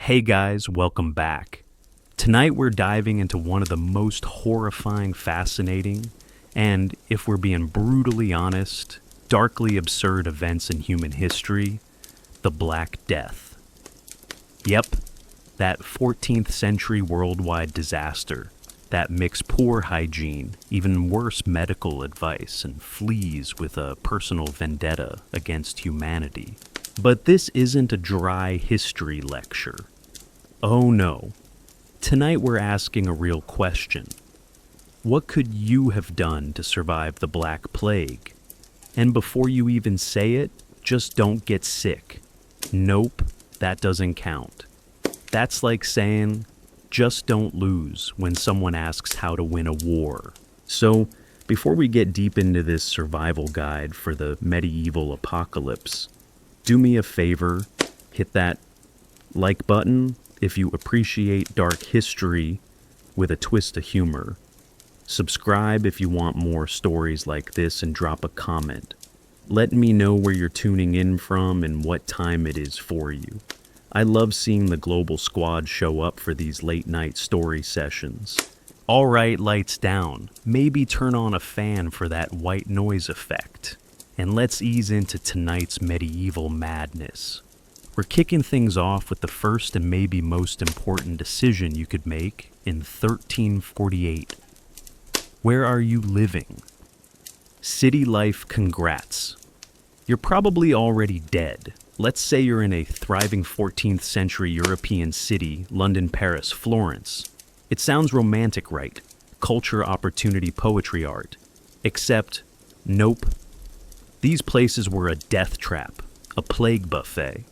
Hey guys, welcome back. Tonight we're diving into one of the most horrifying, fascinating, and, if we're being brutally honest, darkly absurd events in human history, the Black Death. Yep, that 14th century worldwide disaster that mixed poor hygiene, even worse medical advice, and fleas with a personal vendetta against humanity. But this isn't a dry history lecture. Oh no. Tonight we're asking a real question. What could you have done to survive the Black Plague? And before you even say it, just don't get sick. Nope, that doesn't count. That's like saying, just don't lose when someone asks how to win a war. So, before we get deep into this survival guide for the medieval apocalypse, do me a favor, hit that like button if you appreciate dark history with a twist of humor. Subscribe if you want more stories like this, and drop a comment. Let me know where you're tuning in from and what time it is for you. I love seeing the global squad show up for these late night story sessions. Alright, lights down. Maybe turn on a fan for that white noise effect. And let's ease into tonight's medieval madness. We're kicking things off with the first and maybe most important decision you could make in 1348. Where are you living? City life, congrats. You're probably already dead. Let's say you're in a thriving 14th century European city, London, Paris, Florence. It sounds romantic, right? Culture, opportunity, poetry, art. Except, nope. These places were a death trap, a plague buffet.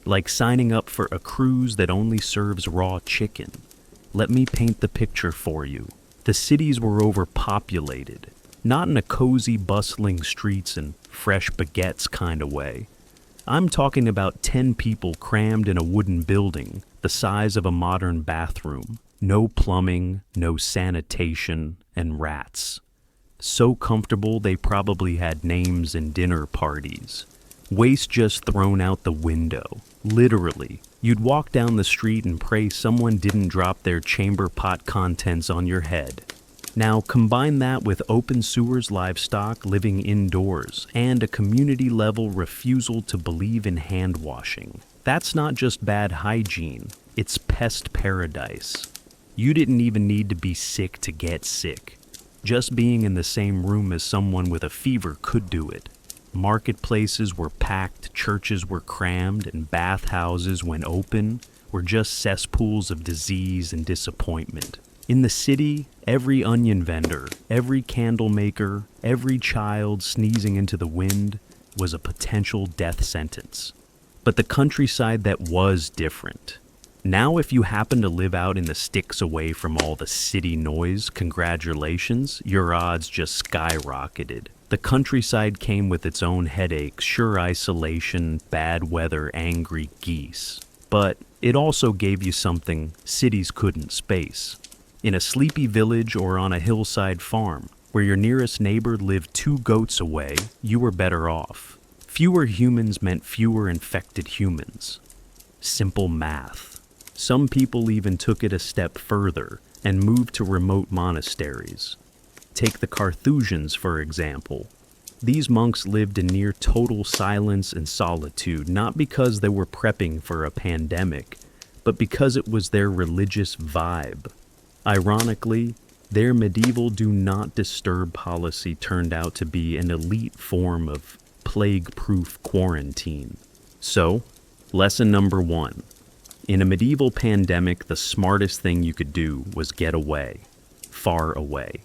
Like signing up for a cruise that only serves raw chicken. Let me paint the picture for you. The cities were overpopulated, not in a cozy, bustling streets and fresh baguettes kind of way. I'm talking about 10 people crammed in a wooden building the size of a modern bathroom. No plumbing, no sanitation, and rats. So comfortable they probably had names and dinner parties. Waste just thrown out the window. Literally. You'd walk down the street and pray someone didn't drop their chamber pot contents on your head. Now combine that with open sewers, livestock living indoors, and a community-level refusal to believe in hand washing. That's not just bad hygiene, it's pest paradise. You didn't even need to be sick to get sick. Just being in the same room as someone with a fever could do it. Marketplaces were packed, churches were crammed, and bathhouses, when open, were just cesspools of disease and disappointment. In the city, every onion vendor, every candle maker, every child sneezing into the wind was a potential death sentence. But the countryside that was different. Now if you happen to live out in the sticks away from all the city noise, congratulations, your odds just skyrocketed. The countryside came with its own headaches, sure isolation, bad weather, angry geese. But it also gave you something cities couldn't space. In a sleepy village or on a hillside farm, where your nearest neighbor lived 2 goats away, you were better off. Fewer humans meant fewer infected humans. Simple math. Some people even took it a step further and moved to remote monasteries. Take the Carthusians, for example. These monks lived in near total silence and solitude, not because they were prepping for a pandemic, but because it was their religious vibe. Ironically, their medieval do not disturb policy turned out to be an elite form of plague-proof quarantine. So, lesson number 1. In a medieval pandemic, the smartest thing you could do was get away. Far away.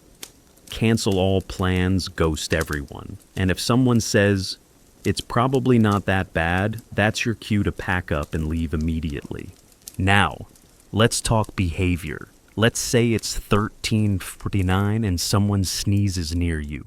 Cancel all plans, ghost everyone. And if someone says, it's probably not that bad, that's your cue to pack up and leave immediately. Now, let's talk behavior. Let's say it's 1349 and someone sneezes near you.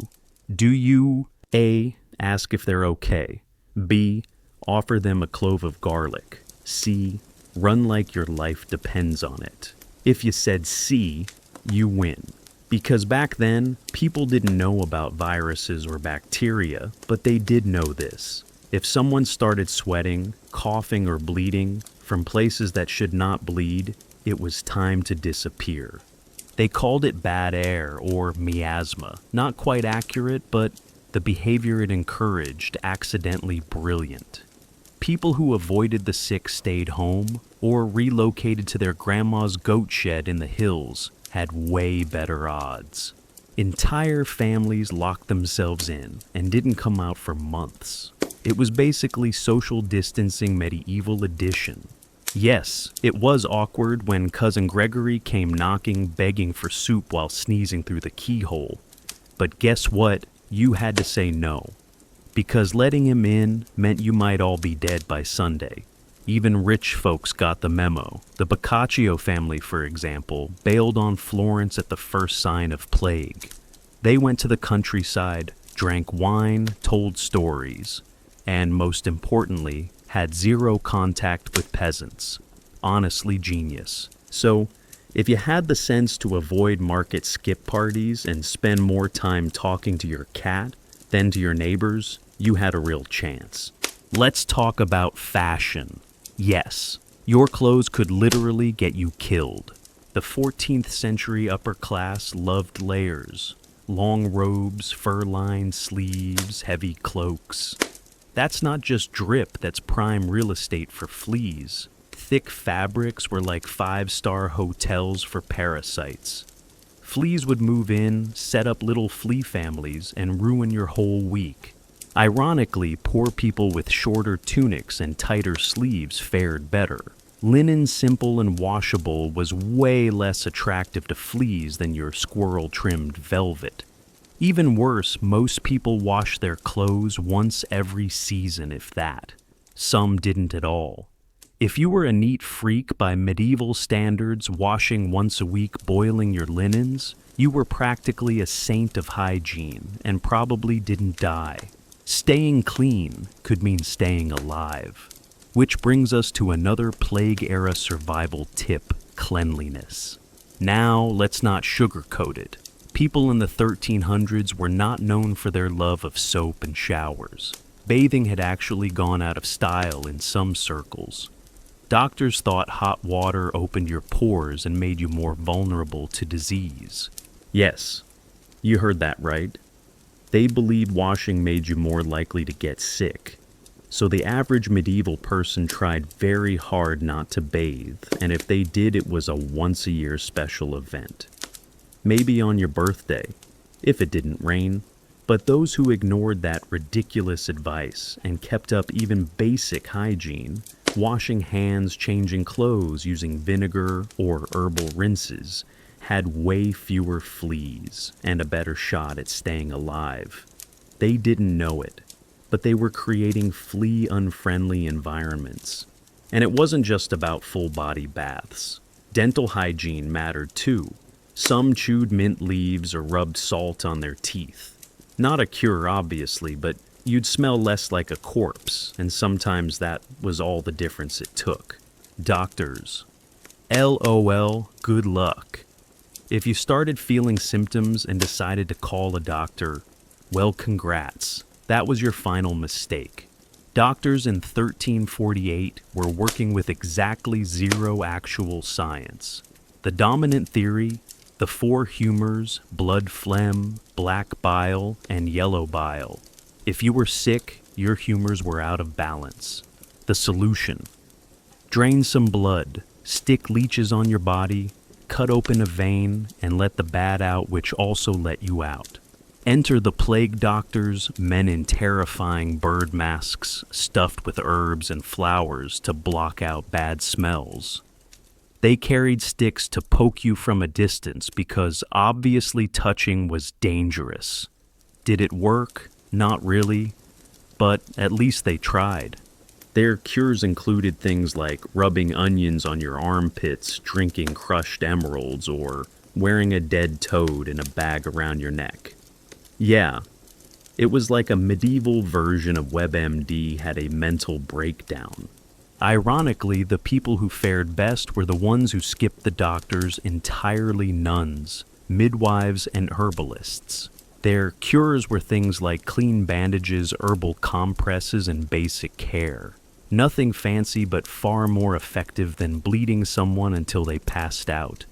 Do you, A, ask if they're okay, B, offer them a clove of garlic, C, run like your life depends on it? If you said C, you win. Because back then, people didn't know about viruses or bacteria, but they did know this. If someone started sweating, coughing, or bleeding, from places that should not bleed, it was time to disappear. They called it bad air or miasma. Not quite accurate, but the behavior it encouraged accidentally brilliant. People who avoided the sick stayed home or relocated to their grandma's goat shed in the hills had way better odds. Entire families locked themselves in and didn't come out for months. It was basically social distancing medieval edition. Yes, it was awkward when Cousin Gregory came knocking, begging for soup while sneezing through the keyhole. But guess what? You had to say no. Because letting him in meant you might all be dead by Sunday. Even rich folks got the memo. The Boccaccio family, for example, bailed on Florence at the first sign of plague. They went to the countryside, drank wine, told stories, and most importantly, had zero contact with peasants. Honestly genius. So, if you had the sense to avoid market skip parties and spend more time talking to your cat than to your neighbors, you had a real chance. Let's talk about fashion. Yes, your clothes could literally get you killed. The 14th century upper class loved layers. Long robes, fur-lined sleeves, heavy cloaks. That's not just drip, that's prime real estate for fleas. Thick fabrics were like 5-star hotels for parasites. Fleas would move in, set up little flea families, and ruin your whole week. Ironically, poor people with shorter tunics and tighter sleeves fared better. Linen simple and washable was way less attractive to fleas than your squirrel-trimmed velvet. Even worse, most people washed their clothes once every season, if that. Some didn't at all. If you were a neat freak by medieval standards, washing once a week, boiling your linens, you were practically a saint of hygiene and probably didn't die. Staying clean could mean staying alive. Which brings us to another plague-era survival tip, cleanliness. Now, let's not sugarcoat it. People in the 1300s were not known for their love of soap and showers. Bathing had actually gone out of style in some circles. Doctors thought hot water opened your pores and made you more vulnerable to disease. Yes, you heard that right. They believed washing made you more likely to get sick. So the average medieval person tried very hard not to bathe, and if they did, it was a once-a-year special event. Maybe on your birthday, if it didn't rain. But those who ignored that ridiculous advice and kept up even basic hygiene, washing hands, changing clothes, using vinegar or herbal rinses, had way fewer fleas and a better shot at staying alive. They didn't know it, but they were creating flea-unfriendly environments. And it wasn't just about full-body baths. Dental hygiene mattered too. Some chewed mint leaves or rubbed salt on their teeth. Not a cure, obviously, but you'd smell less like a corpse, and sometimes that was all the difference it took. Doctors. LOL, good luck. If you started feeling symptoms and decided to call a doctor, well, congrats. That was your final mistake. Doctors in 1348 were working with exactly zero actual science. The dominant theory, the 4 humors, blood phlegm, black bile, and yellow bile. If you were sick, your humors were out of balance. The solution: drain some blood, stick leeches on your body, cut open a vein, and let the bad out, which also let you out. Enter the plague doctors, men in terrifying bird masks, stuffed with herbs and flowers to block out bad smells. They carried sticks to poke you from a distance because obviously touching was dangerous. Did it work? Not really, but at least they tried. Their cures included things like rubbing onions on your armpits, drinking crushed emeralds, or wearing a dead toad in a bag around your neck. Yeah, it was like a medieval version of WebMD had a mental breakdown. Ironically, the people who fared best were the ones who skipped the doctors entirely: nuns, midwives, and herbalists. Their cures were things like clean bandages, herbal compresses, and basic care. Nothing fancy, but far more effective than bleeding someone until they passed out.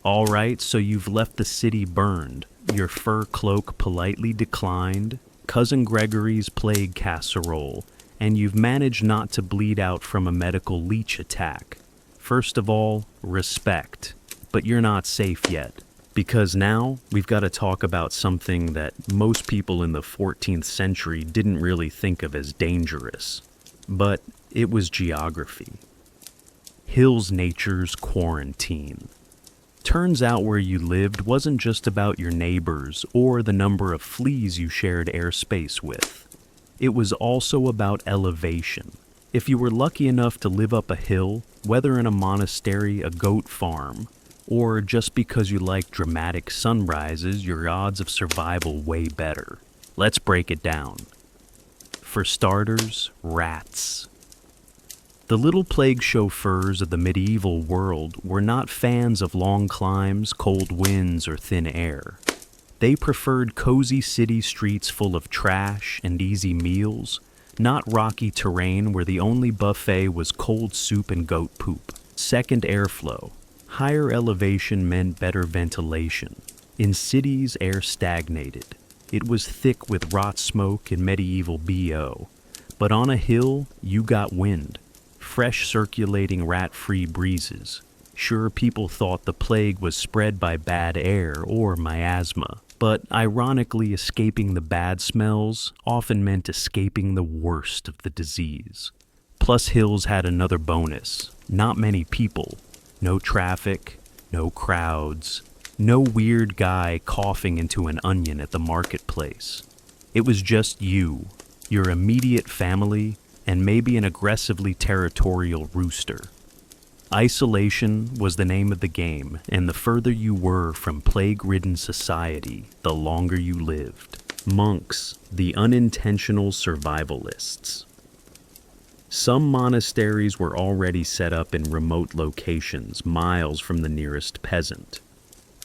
All right, so you've left the city burned, your fur cloak politely declined, Cousin Gregory's plague casserole, and you've managed not to bleed out from a medical leech attack. First of all, respect. But you're not safe yet. Because now, we've got to talk about something that most people in the 14th century didn't really think of as dangerous. But it was geography. Hills Nature's quarantine. Turns out where you lived wasn't just about your neighbors or the number of fleas you shared airspace with. It was also about elevation. If you were lucky enough to live up a hill, whether in a monastery, a goat farm, or just because you like dramatic sunrises, your odds of survival way better. Let's break it down. For starters, rats. The little plague chauffeurs of the medieval world were not fans of long climbs, cold winds, or thin air. They preferred cozy city streets full of trash and easy meals, not rocky terrain where the only buffet was cold soup and goat poop. Second, airflow. Higher elevation meant better ventilation. In cities, air stagnated. It was thick with rot smoke and medieval BO. But on a hill, you got wind. Fresh circulating rat-free breezes. Sure, people thought the plague was spread by bad air or miasma, but ironically escaping the bad smells often meant escaping the worst of the disease. Plus hills had another bonus. Not many people. No traffic, no crowds, no weird guy coughing into an onion at the marketplace. It was just you, your immediate family, and maybe an aggressively territorial rooster. Isolation was the name of the game, and the further you were from plague-ridden society, the longer you lived. Monks, the unintentional survivalists. Some monasteries were already set up in remote locations, miles from the nearest peasant.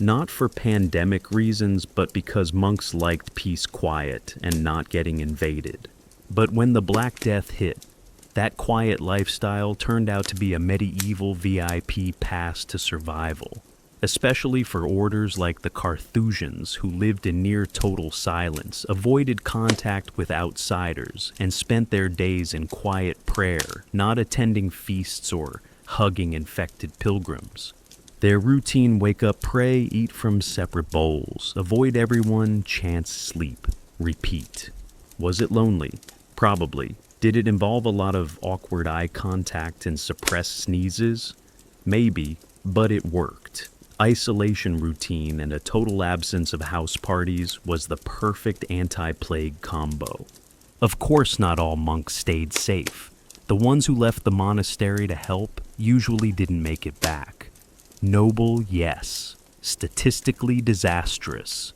Not for pandemic reasons, but because monks liked peace, quiet, and not getting invaded. But when the Black Death hit, that quiet lifestyle turned out to be a medieval VIP pass to survival, especially for orders like the Carthusians, who lived in near total silence, avoided contact with outsiders, and spent their days in quiet prayer, not attending feasts or hugging infected pilgrims. Their routine: wake up, pray, eat from separate bowls, avoid everyone, chance sleep, repeat. Was it lonely? Probably. Did it involve a lot of awkward eye contact and suppressed sneezes? Maybe, but it worked. Isolation routine and a total absence of house parties was the perfect anti-plague combo. Of course, not all monks stayed safe. The ones who left the monastery to help usually didn't make it back. Noble, yes. Statistically disastrous.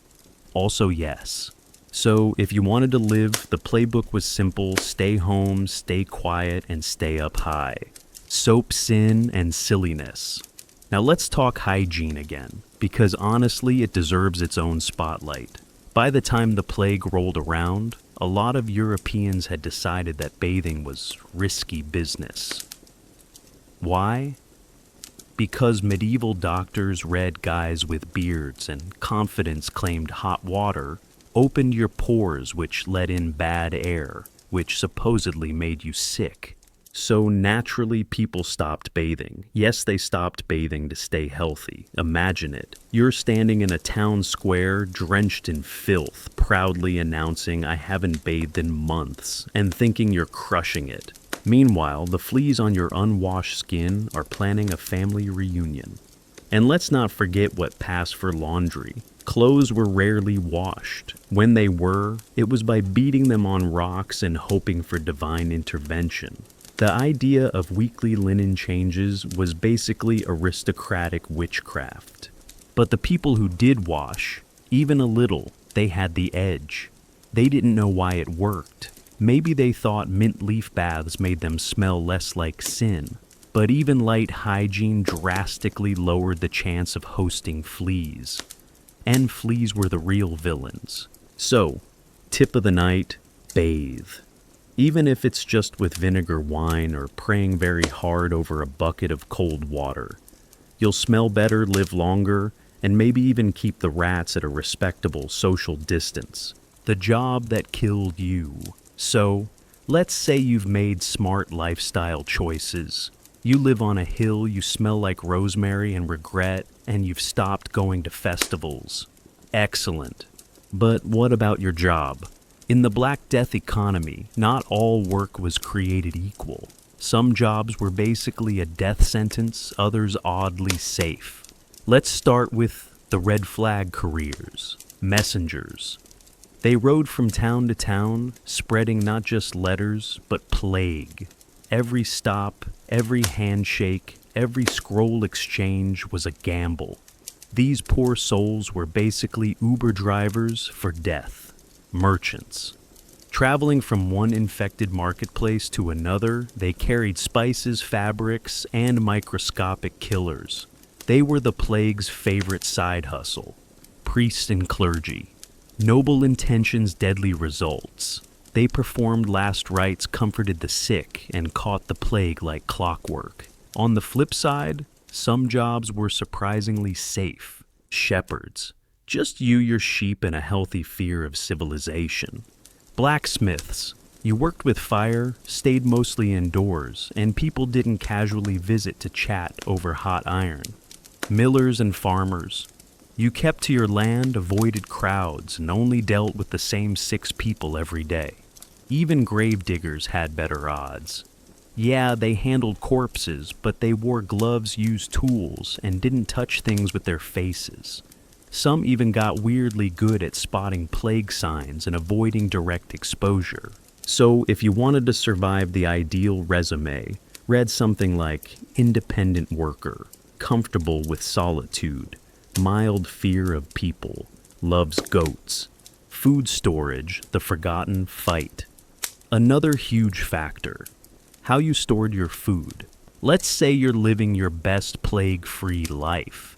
Also, yes. So, if you wanted to live, the playbook was simple: stay home, stay quiet, and stay up high. Soap, sin, and silliness. Now let's talk hygiene again, because honestly it deserves its own spotlight. By the time the plague rolled around, a lot of Europeans had decided that bathing was risky business. Why? Because medieval doctors read guys with beards and confidence claimed hot water opened your pores, which let in bad air, which supposedly made you sick. So naturally, people stopped bathing. Yes, they stopped bathing to stay healthy. Imagine it. You're standing in a town square, drenched in filth, proudly announcing, "I haven't bathed in months," and thinking you're crushing it. Meanwhile, the fleas on your unwashed skin are planning a family reunion. And let's not forget what passed for laundry. Clothes were rarely washed. When they were, it was by beating them on rocks and hoping for divine intervention. The idea of weekly linen changes was basically aristocratic witchcraft. But the people who did wash, even a little, they had the edge. They didn't know why it worked. Maybe they thought mint leaf baths made them smell less like sin. But even light hygiene drastically lowered the chance of hosting fleas. And fleas were the real villains. So, tip of the night, bathe. even if it's just with vinegar wine or praying very hard over a bucket of cold water. You'll smell better, live longer, and maybe even keep the rats at a respectable social distance. The job that killed you. So, let's say you've made smart lifestyle choices. You live on a hill, you smell like rosemary and regret, and you've stopped going to festivals. Excellent. But what about your job? In the Black Death economy, not all work was created equal. Some jobs were basically a death sentence, others oddly safe. Let's start with the red flag careers, messengers. They rode from town to town, spreading not just letters, but plague. Every stop, every handshake, every scroll exchange was a gamble. These poor souls were basically Uber drivers for death. Merchants. Traveling from one infected marketplace to another, they carried spices, fabrics, and microscopic killers. They were the plague's favorite side hustle. Priests and clergy. Noble intentions, deadly results. They performed last rites, comforted the sick, and caught the plague like clockwork. On the flip side, some jobs were surprisingly safe. Shepherds. Just you, your sheep, and a healthy fear of civilization. Blacksmiths. You worked with fire, stayed mostly indoors, and people didn't casually visit to chat over hot iron. Millers and farmers. You kept to your land, avoided crowds, and only dealt with the same 6 people every day. Even grave diggers had better odds. Yeah, they handled corpses, but they wore gloves, used tools, and didn't touch things with their faces. Some even got weirdly good at spotting plague signs and avoiding direct exposure. So if you wanted to survive the ideal resume, read something like independent worker, comfortable with solitude, mild fear of people, loves goats, food storage, the forgotten fight. Another huge factor, how you stored your food. Let's say you're living your best plague-free life,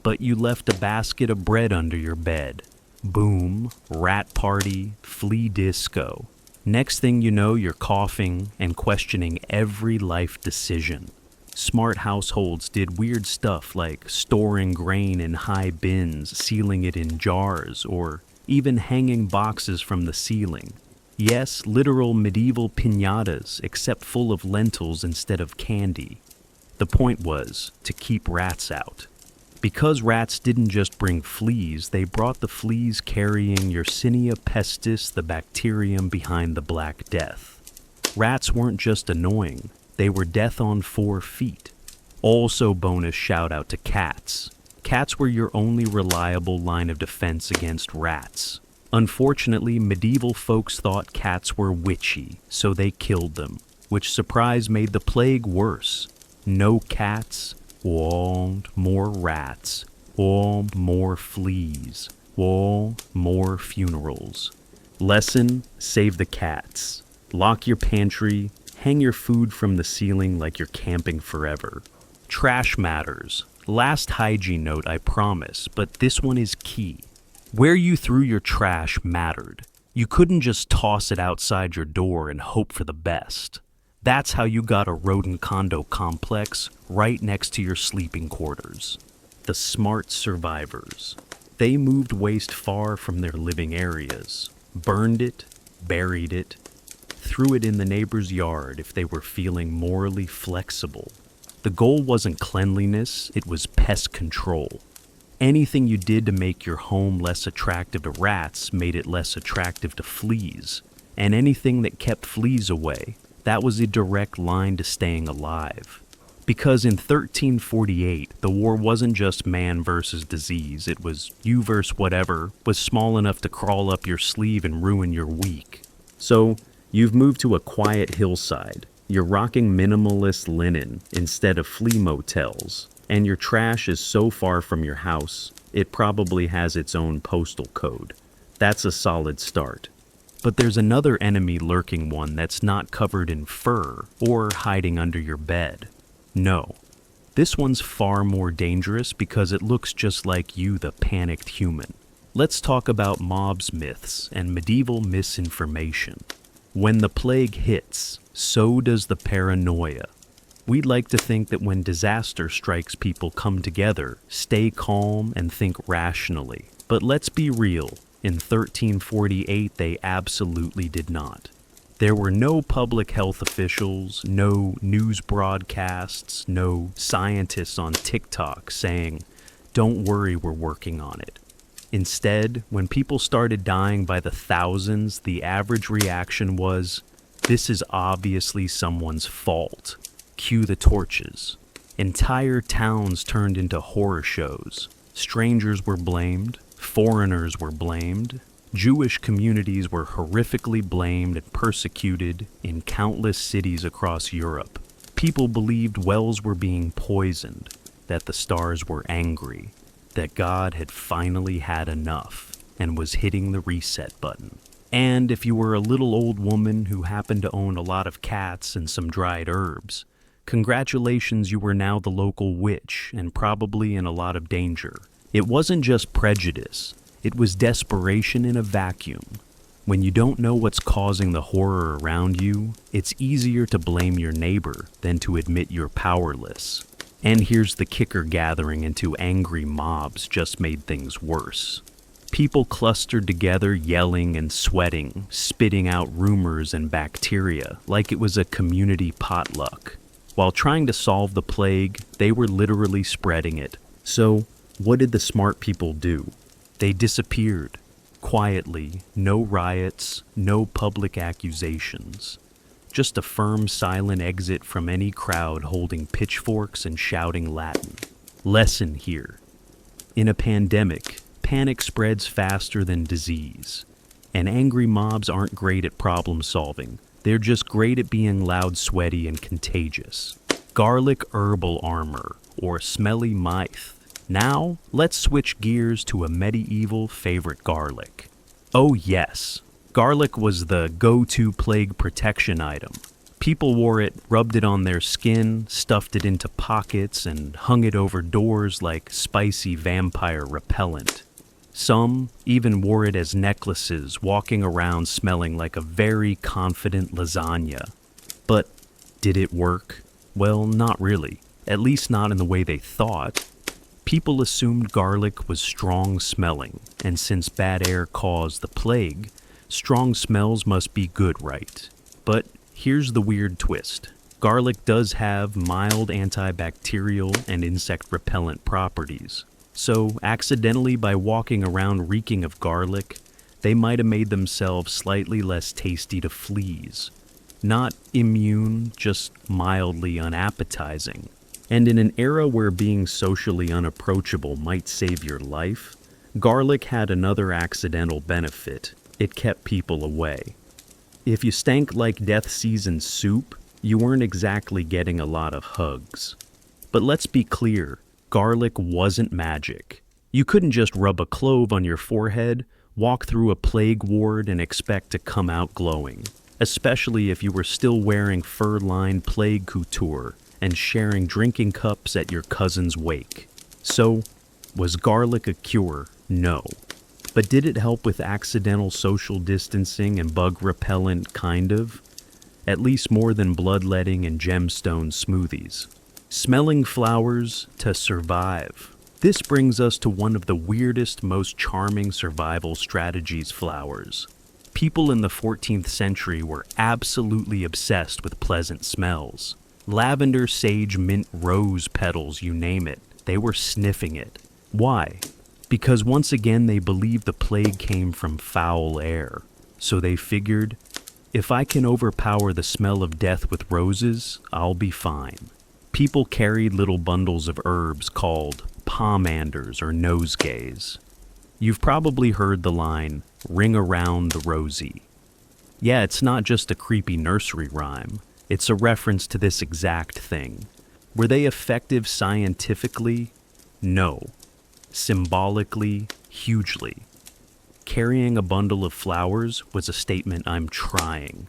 but you left a basket of bread under your bed. Boom, rat party, flea disco. Next thing you know, you're coughing and questioning every life decision. Smart households did weird stuff like storing grain in high bins, sealing it in jars, or even hanging boxes from the ceiling. Yes, literal medieval piñatas, except full of lentils instead of candy. The point was to keep rats out. Because rats didn't just bring fleas, they brought the fleas carrying Yersinia pestis, the bacterium behind the Black Death. Rats weren't just annoying, they were death on 4 feet. Also bonus shout out to cats. Cats were your only reliable line of defense against rats. Unfortunately, medieval folks thought cats were witchy, so they killed them, which surprise made the plague worse. No cats, and more rats, and more fleas, and more funerals. Lesson, save the cats. Lock your pantry, hang your food from the ceiling like you're camping forever. Trash matters. Last hygiene note, I promise, but this one is key. Where you threw your trash mattered. You couldn't just toss it outside your door and hope for the best. That's how you got a rodent condo complex right next to your sleeping quarters. The smart survivors. They moved waste far from their living areas, burned it, buried it, threw it in the neighbor's yard if they were feeling morally flexible. The goal wasn't cleanliness, it was pest control. Anything you did to make your home less attractive to rats made it less attractive to fleas. And anything that kept fleas away, that was a direct line to staying alive. Because in 1348, the war wasn't just man versus disease, it was you versus whatever was small enough to crawl up your sleeve and ruin your week. So, you've moved to a quiet hillside. You're rocking minimalist linen instead of flea motels. And your trash is so far from your house, it probably has its own postal code. That's a solid start. But there's another enemy lurking, one that's not covered in fur or hiding under your bed. No. This one's far more dangerous because it looks just like you, the panicked human. Let's talk about mobs myths and medieval misinformation. When the plague hits, so does the paranoia. We'd like to think that when disaster strikes, people come together, stay calm, and think rationally. But let's be real, in 1348 they absolutely did not. There were no public health officials, no news broadcasts, no scientists on TikTok saying, "Don't worry, we're working on it." Instead, when people started dying by the thousands, the average reaction was, "This is obviously someone's fault. Cue the torches." Entire towns turned into horror shows. Strangers were blamed, foreigners were blamed, Jewish communities were horrifically blamed and persecuted in countless cities across Europe. People believed wells were being poisoned, that the stars were angry, that God had finally had enough and was hitting the reset button. And if you were a little old woman who happened to own a lot of cats and some dried herbs, congratulations, you were now the local witch and probably in a lot of danger. It wasn't just prejudice, it was desperation in a vacuum. When you don't know what's causing the horror around you, it's easier to blame your neighbor than to admit you're powerless. And here's the kicker: gathering into angry mobs just made things worse. People clustered together, yelling and sweating, spitting out rumors and bacteria like it was a community potluck. While trying to solve the plague, they were literally spreading it. So, what did the smart people do? They disappeared. Quietly, no riots, no public accusations. Just a firm, silent exit from any crowd holding pitchforks and shouting Latin. Lesson here. In a pandemic, panic spreads faster than disease. And angry mobs aren't great at problem solving. They're just great at being loud, sweaty, and contagious. Garlic herbal armor, or smelly myth. Now, let's switch gears to a medieval favorite: garlic. Oh yes, garlic was the go-to plague protection item. People wore it, rubbed it on their skin, stuffed it into pockets, and hung it over doors like spicy vampire repellent. Some even wore it as necklaces, walking around smelling like a very confident lasagna. But did it work? Well, not really. At least not in the way they thought. People assumed garlic was strong smelling, and since bad air caused the plague, strong smells must be good, right? But here's the weird twist. Garlic does have mild antibacterial and insect repellent properties. So, accidentally, by walking around reeking of garlic, they might have made themselves slightly less tasty to fleas. Not immune, just mildly unappetizing. And in an era where being socially unapproachable might save your life, garlic had another accidental benefit. It kept people away. If you stank like death season soup, you weren't exactly getting a lot of hugs. But let's be clear, garlic wasn't magic. You couldn't just rub a clove on your forehead, walk through a plague ward, and expect to come out glowing. Especially if you were still wearing fur-lined plague couture and sharing drinking cups at your cousin's wake. So, was garlic a cure? No. But did it help with accidental social distancing and bug repellent, kind of? At least more than bloodletting and gemstone smoothies. Smelling flowers to survive. This brings us to one of the weirdest, most charming survival strategies: flowers. People in the 14th century were absolutely obsessed with pleasant smells. Lavender, sage, mint, rose petals, you name it. They were sniffing it. Why? Because once again they believed the plague came from foul air. So they figured, if I can overpower the smell of death with roses, I'll be fine. People carried little bundles of herbs called pomanders or nosegays. You've probably heard the line, "Ring around the rosy." Yeah, it's not just a creepy nursery rhyme. It's a reference to this exact thing. Were they effective scientifically? No. Symbolically, hugely. Carrying a bundle of flowers was a statement: I'm trying.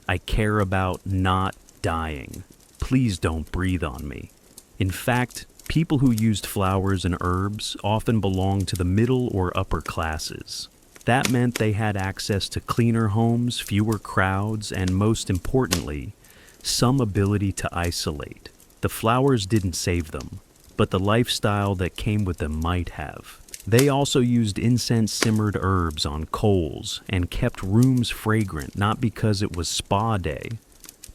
I care about not dying. Please don't breathe on me. In fact, people who used flowers and herbs often belonged to the middle or upper classes. That meant they had access to cleaner homes, fewer crowds, and most importantly, some ability to isolate. The flowers didn't save them, but the lifestyle that came with them might have. They also used incense-simmered herbs on coals and kept rooms fragrant not because it was spa day,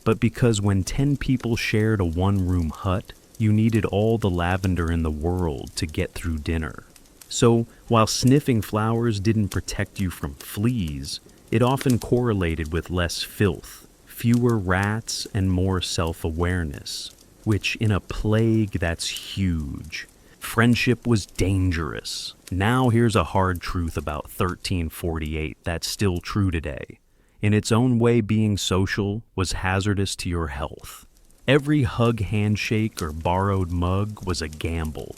but because when 10 people shared a one-room hut, you needed all the lavender in the world to get through dinner. So, while sniffing flowers didn't protect you from fleas, it often correlated with less filth, fewer rats, and more self-awareness, which in a plague that's huge. Friendship was dangerous. Now here's a hard truth about 1348 that's still true today. In its own way, being social was hazardous to your health. Every hug, handshake, or borrowed mug was a gamble.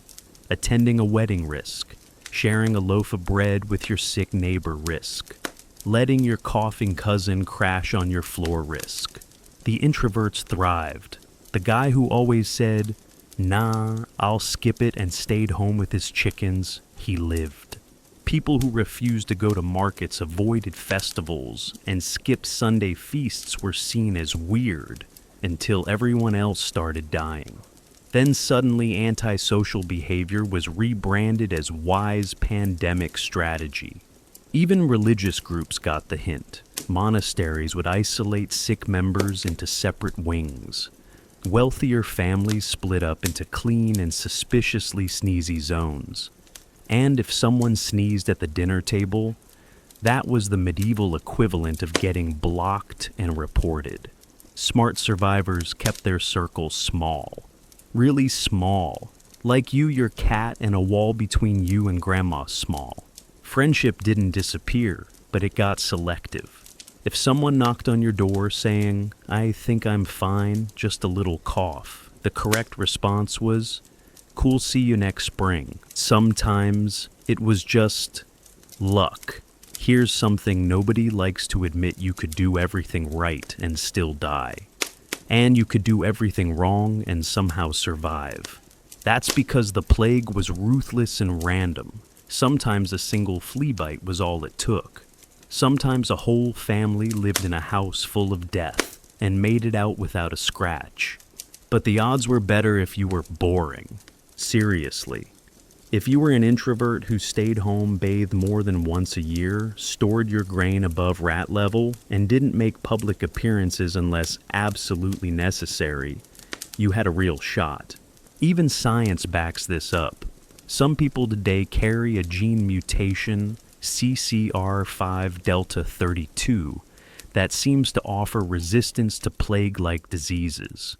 Attending a wedding risk. Sharing a loaf of bread with your sick neighbor risk. Letting your coughing cousin crash on your floor risk. The introverts thrived. The guy who always said, "Nah, I'll skip it," and stayed home with his chickens, he lived. People who refused to go to markets, avoided festivals, and skipped Sunday feasts were seen as weird until everyone else started dying. Then suddenly antisocial behavior was rebranded as wise pandemic strategy. Even religious groups got the hint. Monasteries would isolate sick members into separate wings. Wealthier families split up into clean and suspiciously sneezy zones. And if someone sneezed at the dinner table, that was the medieval equivalent of getting blocked and reported. Smart survivors kept their circles small. Really small. Like you, your cat, and a wall between you and grandma small. Friendship didn't disappear, but it got selective. If someone knocked on your door saying, "I think I'm fine, just a little cough," the correct response was, "Cool, see you next spring." Sometimes it was just luck. Here's something nobody likes to admit: you could do everything right and still die. And you could do everything wrong and somehow survive. That's because the plague was ruthless and random. Sometimes a single flea bite was all it took. Sometimes a whole family lived in a house full of death and made it out without a scratch. But the odds were better if you were boring. Seriously. If you were an introvert who stayed home, bathed more than once a year, stored your grain above rat level, and didn't make public appearances unless absolutely necessary, you had a real shot. Even science backs this up. Some people today carry a gene mutation, CCR5 delta 32, that seems to offer resistance to plague-like diseases.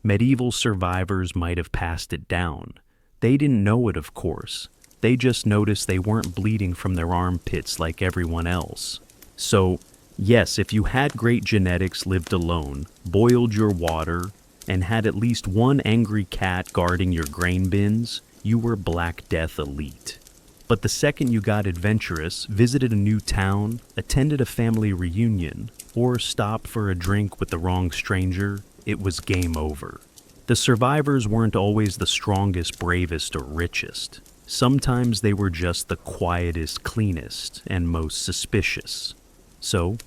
Medieval survivors might have passed it down. They didn't know it, of course. They just noticed they weren't bleeding from their armpits like everyone else. So, yes, if you had great genetics, lived alone, boiled your water, and had at least one angry cat guarding your grain bins, you were Black Death elite. But the second you got adventurous, visited a new town, attended a family reunion, or stopped for a drink with the wrong stranger, it was game over. The survivors weren't always the strongest, bravest, or richest. Sometimes they were just the quietest, cleanest, and most suspicious. So,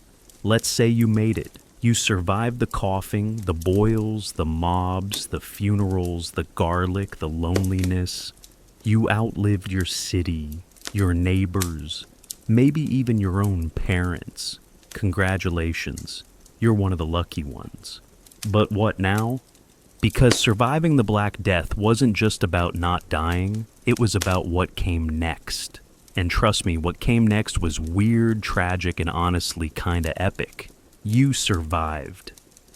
let's say you made it. You survived the coughing, the boils, the mobs, the funerals, the garlic, the loneliness. You outlived your city, your neighbors, maybe even your own parents. Congratulations, you're one of the lucky ones. But what now? Because surviving the Black Death wasn't just about not dying, it was about what came next. And trust me, what came next was weird, tragic, and honestly kinda epic. You survived.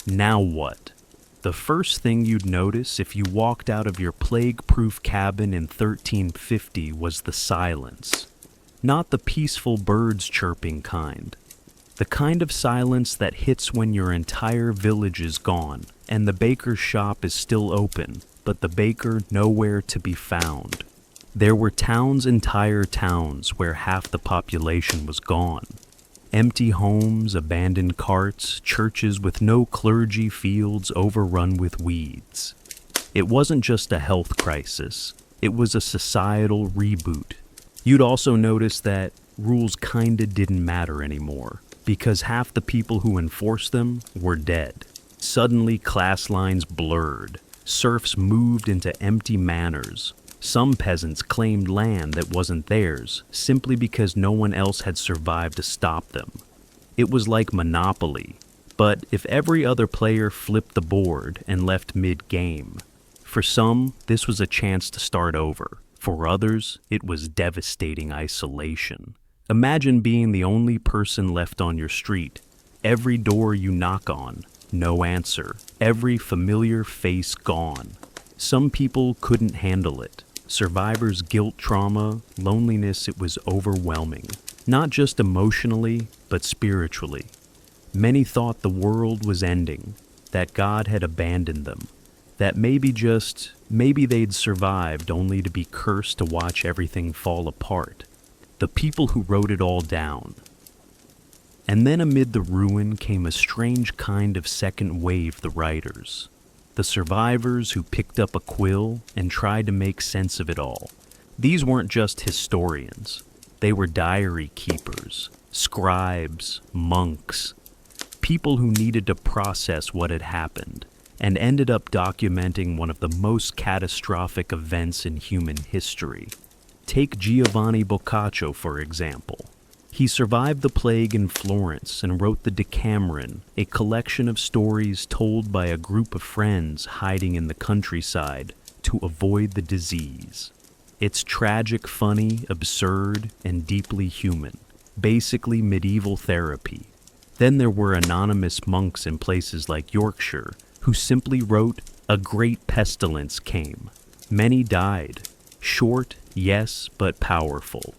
Now what? The first thing you'd notice if you walked out of your plague-proof cabin in 1350 was the silence. Not the peaceful birds chirping kind. The kind of silence that hits when your entire village is gone, and the baker's shop is still open, but the baker nowhere to be found. There were entire towns, where half the population was gone. Empty homes, abandoned carts, churches with no clergy, fields overrun with weeds. It wasn't just a health crisis, it was a societal reboot. You'd also notice that rules kinda didn't matter anymore, because half the people who enforced them were dead. Suddenly, class lines blurred. Serfs moved into empty manors. Some peasants claimed land that wasn't theirs, simply because no one else had survived to stop them. It was like Monopoly, but if every other player flipped the board and left mid-game. For some, this was a chance to start over. For others, it was devastating isolation. Imagine being the only person left on your street. Every door you knock on, no answer. Every familiar face gone. Some people couldn't handle it. Survivors' guilt, trauma, loneliness, it was overwhelming. Not just emotionally, but spiritually. Many thought the world was ending, that God had abandoned them, that maybe they'd survived only to be cursed to watch everything fall apart. The people who wrote it all down. And then amid the ruin came a strange kind of second wave, the writers. The survivors who picked up a quill and tried to make sense of it all. These weren't just historians. They were diary keepers, scribes, monks, people who needed to process what had happened and ended up documenting one of the most catastrophic events in human history. Take Giovanni Boccaccio, for example. He survived the plague in Florence and wrote the Decameron, a collection of stories told by a group of friends hiding in the countryside to avoid the disease. It's tragic, funny, absurd, and deeply human. Basically medieval therapy. Then there were anonymous monks in places like Yorkshire who simply wrote, "A great pestilence came. Many died. Short, yes, but powerful."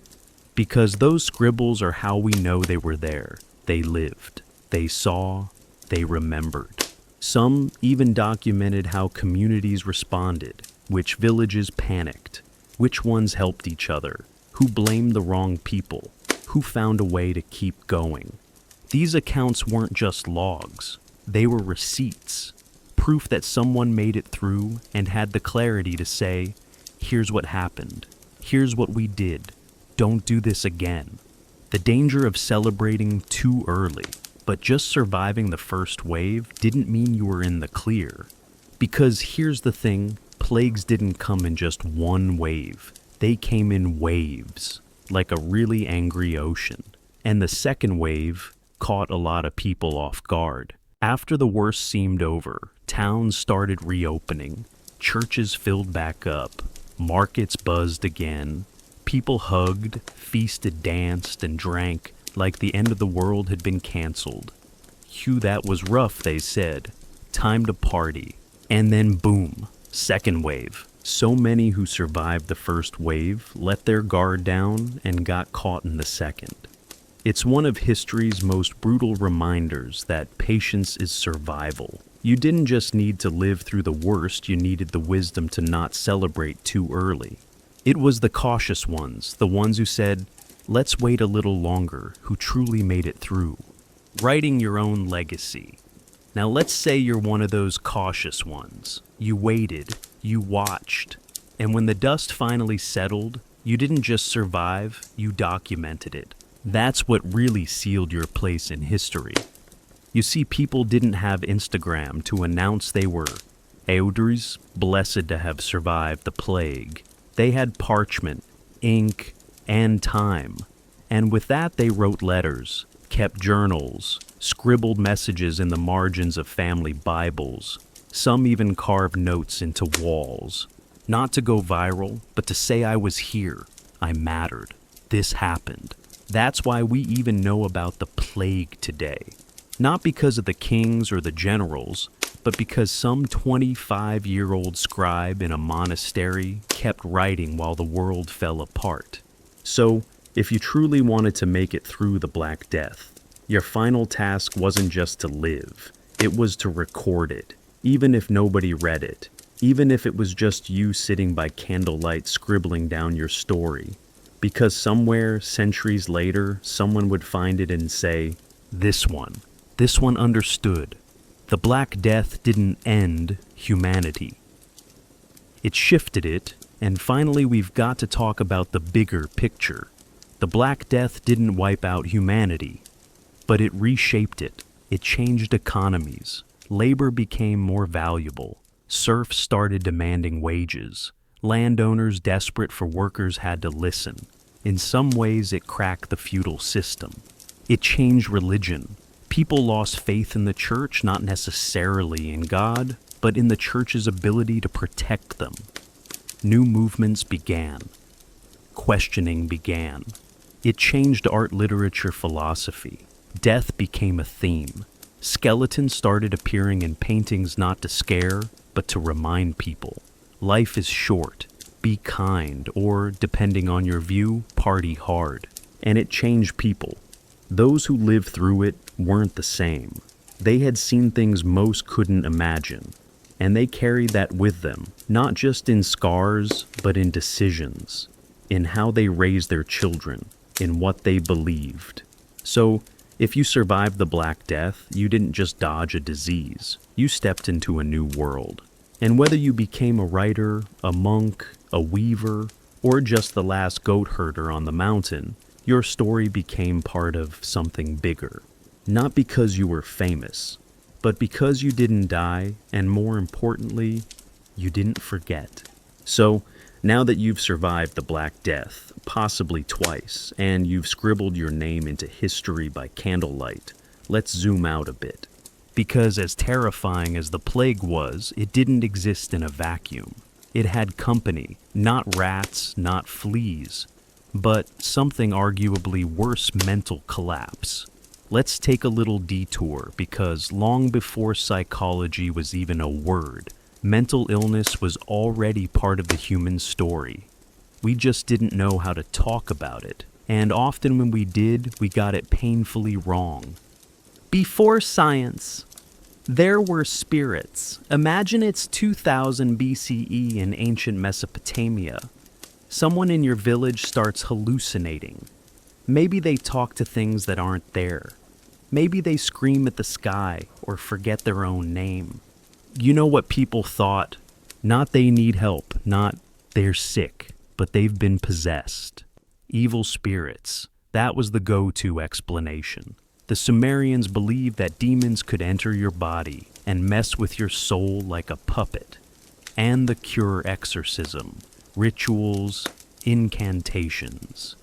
Because those scribbles are how we know they were there. They lived. They saw. They remembered. Some even documented how communities responded, which villages panicked, which ones helped each other, who blamed the wrong people, who found a way to keep going. These accounts weren't just logs. They were receipts, proof that someone made it through and had the clarity to say, "Here's what happened. Here's what we did. Don't do this again." The danger of celebrating too early, but just surviving the first wave didn't mean you were in the clear. Because here's the thing, plagues didn't come in just one wave. They came in waves, like a really angry ocean. And the second wave caught a lot of people off guard. After the worst seemed over, towns started reopening, churches filled back up, markets buzzed again. People hugged, feasted, danced, and drank like the end of the world had been canceled. "Phew, that was rough," they said. "Time to party." And then boom, second wave. So many who survived the first wave let their guard down and got caught in the second. It's one of history's most brutal reminders that patience is survival. You didn't just need to live through the worst, you needed the wisdom to not celebrate too early. It was the cautious ones, the ones who said, "Let's wait a little longer," who truly made it through. Writing your own legacy. Now let's say you're one of those cautious ones. You waited, you watched, and when the dust finally settled, you didn't just survive, you documented it. That's what really sealed your place in history. You see, people didn't have Instagram to announce they were Eudris, blessed to have survived the plague. They had parchment, ink, and time. And with that they wrote letters, kept journals, scribbled messages in the margins of family Bibles. Some even carved notes into walls. Not to go viral, but to say I was here, I mattered, this happened. That's why we even know about the plague today. Not because of the kings or the generals, but because some 25-year-old scribe in a monastery kept writing while the world fell apart. So, if you truly wanted to make it through the Black Death, your final task wasn't just to live, it was to record it, even if nobody read it, even if it was just you sitting by candlelight scribbling down your story. Because somewhere, centuries later, someone would find it and say, this one understood. The Black Death didn't end humanity. It shifted it, and finally we've got to talk about the bigger picture. The Black Death didn't wipe out humanity, but it reshaped it. It changed economies. Labor became more valuable. Serfs started demanding wages. Landowners desperate for workers had to listen. In some ways, it cracked the feudal system. It changed religion. People lost faith in the church, not necessarily in God, but in the church's ability to protect them. New movements began. Questioning began. It changed art, literature, philosophy. Death became a theme. Skeletons started appearing in paintings not to scare, but to remind people. Life is short. Be kind, or, depending on your view, party hard. And it changed people. Those who lived through it weren't the same. They had seen things most couldn't imagine. And they carried that with them, not just in scars, but in decisions, in how they raised their children, in what they believed. So, if you survived the Black Death, you didn't just dodge a disease. You stepped into a new world. And whether you became a writer, a monk, a weaver, or just the last goat herder on the mountain, your story became part of something bigger. Not because you were famous, but because you didn't die, and more importantly, you didn't forget. So, now that you've survived the Black Death, possibly twice, and you've scribbled your name into history by candlelight, let's zoom out a bit. Because as terrifying as the plague was, it didn't exist in a vacuum. It had company, not rats, not fleas, but something arguably worse, mental collapse. Let's take a little detour, because long before psychology was even a word, mental illness was already part of the human story. We just didn't know how to talk about it, and often when we did, we got it painfully wrong. Before science, there were spirits. Imagine it's 2000 BCE in ancient Mesopotamia. Someone in your village starts hallucinating. Maybe they talk to things that aren't there. Maybe they scream at the sky or forget their own name. You know what people thought? Not they need help, not they're sick, but they've been possessed. Evil spirits. That was the go-to explanation. The Sumerians believed that demons could enter your body and mess with your soul like a puppet. And the cure: exorcism, rituals, incantations.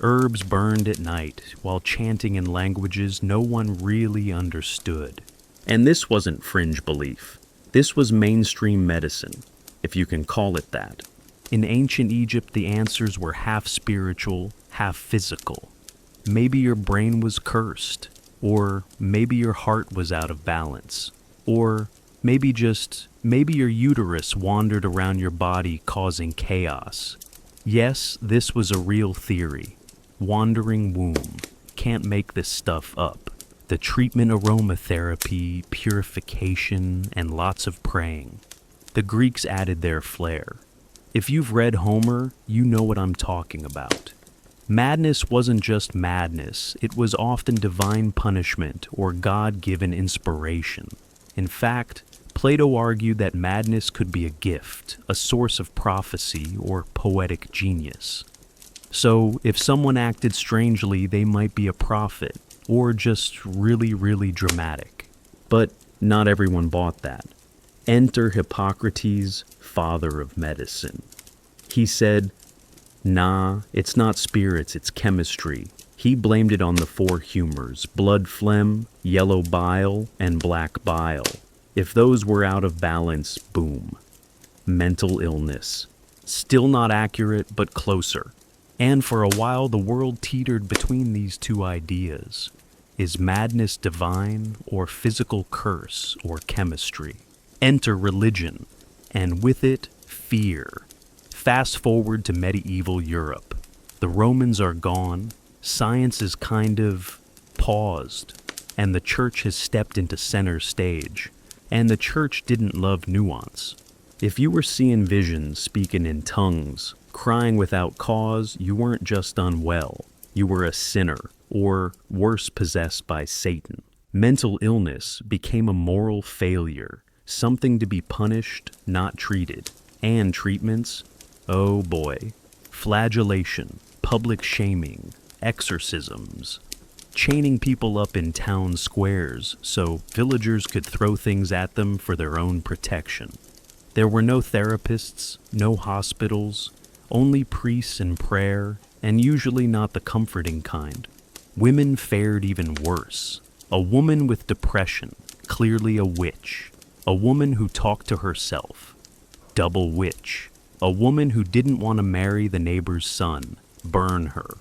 Herbs burned at night while chanting in languages no one really understood. And this wasn't fringe belief. This was mainstream medicine, if you can call it that. In ancient Egypt, the answers were half spiritual, half physical. Maybe your brain was cursed, or maybe your heart was out of balance, or maybe your uterus wandered around your body causing chaos. Yes, this was a real theory. Wandering womb. Can't make this stuff up. The treatment: aromatherapy, purification, and lots of praying. The Greeks added their flair. If you've read Homer, you know what I'm talking about. Madness wasn't just madness, it was often divine punishment or God-given inspiration. In fact, Plato argued that madness could be a gift, a source of prophecy, or poetic genius. So, if someone acted strangely, they might be a prophet, or just really, really dramatic. But not everyone bought that. Enter Hippocrates, father of medicine. He said, "Nah, it's not spirits, it's chemistry." He blamed it on the four humors: blood phlegm, yellow bile, and black bile. If those were out of balance, boom. Mental illness. Still not accurate, but closer. And for a while, the world teetered between these two ideas. Is madness divine, or physical curse, or chemistry? Enter religion, and with it, fear. Fast forward to medieval Europe. The Romans are gone, science is kind of paused, and the church has stepped into center stage. And the church didn't love nuance. If you were seeing visions, speaking in tongues, crying without cause, you weren't just unwell. You were a sinner, or worse, possessed by Satan. Mental illness became a moral failure, something to be punished, not treated. And treatments? Oh boy. Flagellation, public shaming, exorcisms, chaining people up in town squares so villagers could throw things at them for their own protection. There were no therapists, no hospitals, only priests and prayer, and usually not the comforting kind. Women fared even worse. A woman with depression, clearly a witch. A woman who talked to herself. Double witch. A woman who didn't want to marry the neighbor's son. Burn her.